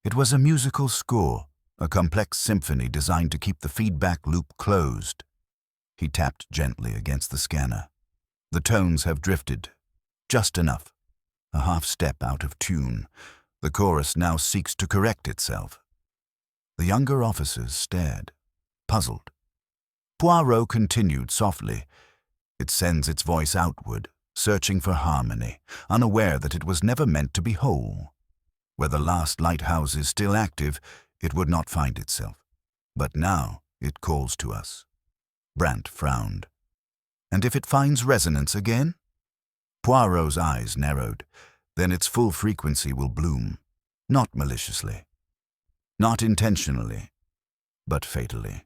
It was a musical score, a complex symphony designed to keep the feedback loop closed. He tapped gently against the scanner. The tones have drifted, just enough, a half step out of tune. The chorus now seeks to correct itself. The younger officers stared, puzzled. Poirot continued softly. It sends its voice outward, searching for harmony, unaware that it was never meant to be whole. Where the last lighthouse is still active, it would not find itself. But now it calls to us. Brant frowned. And if it finds resonance again? Poirot's eyes narrowed. Then its full frequency will bloom. Not maliciously. Not intentionally. But fatally.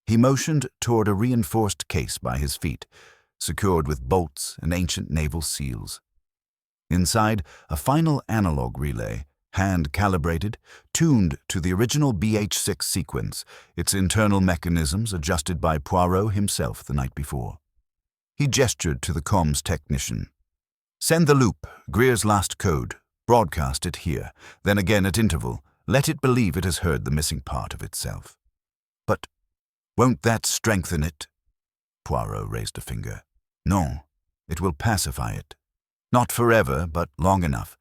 He motioned toward a reinforced case by his feet, secured with bolts and ancient naval seals. Inside, a final analog relay, hand-calibrated, tuned to the original BH6 sequence, its internal mechanisms adjusted by Poirot himself the night before. He gestured to the comms technician. Send the loop, Greer's last code. Broadcast it here, then again at interval. Let it believe it has heard the missing part of itself. But won't that strengthen it? Poirot raised a finger. No, it will pacify it. Not forever, but long enough,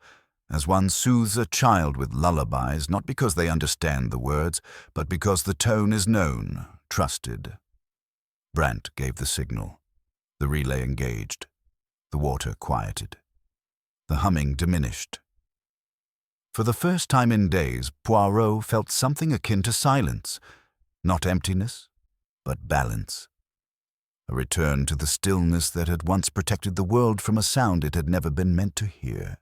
as one soothes a child with lullabies, not because they understand the words, but because the tone is known, trusted. Brant gave the signal. The relay engaged. The water quieted. The humming diminished. For the first time in days, Poirot felt something akin to silence, not emptiness, but balance. A return to the stillness that had once protected the world from a sound it had never been meant to hear.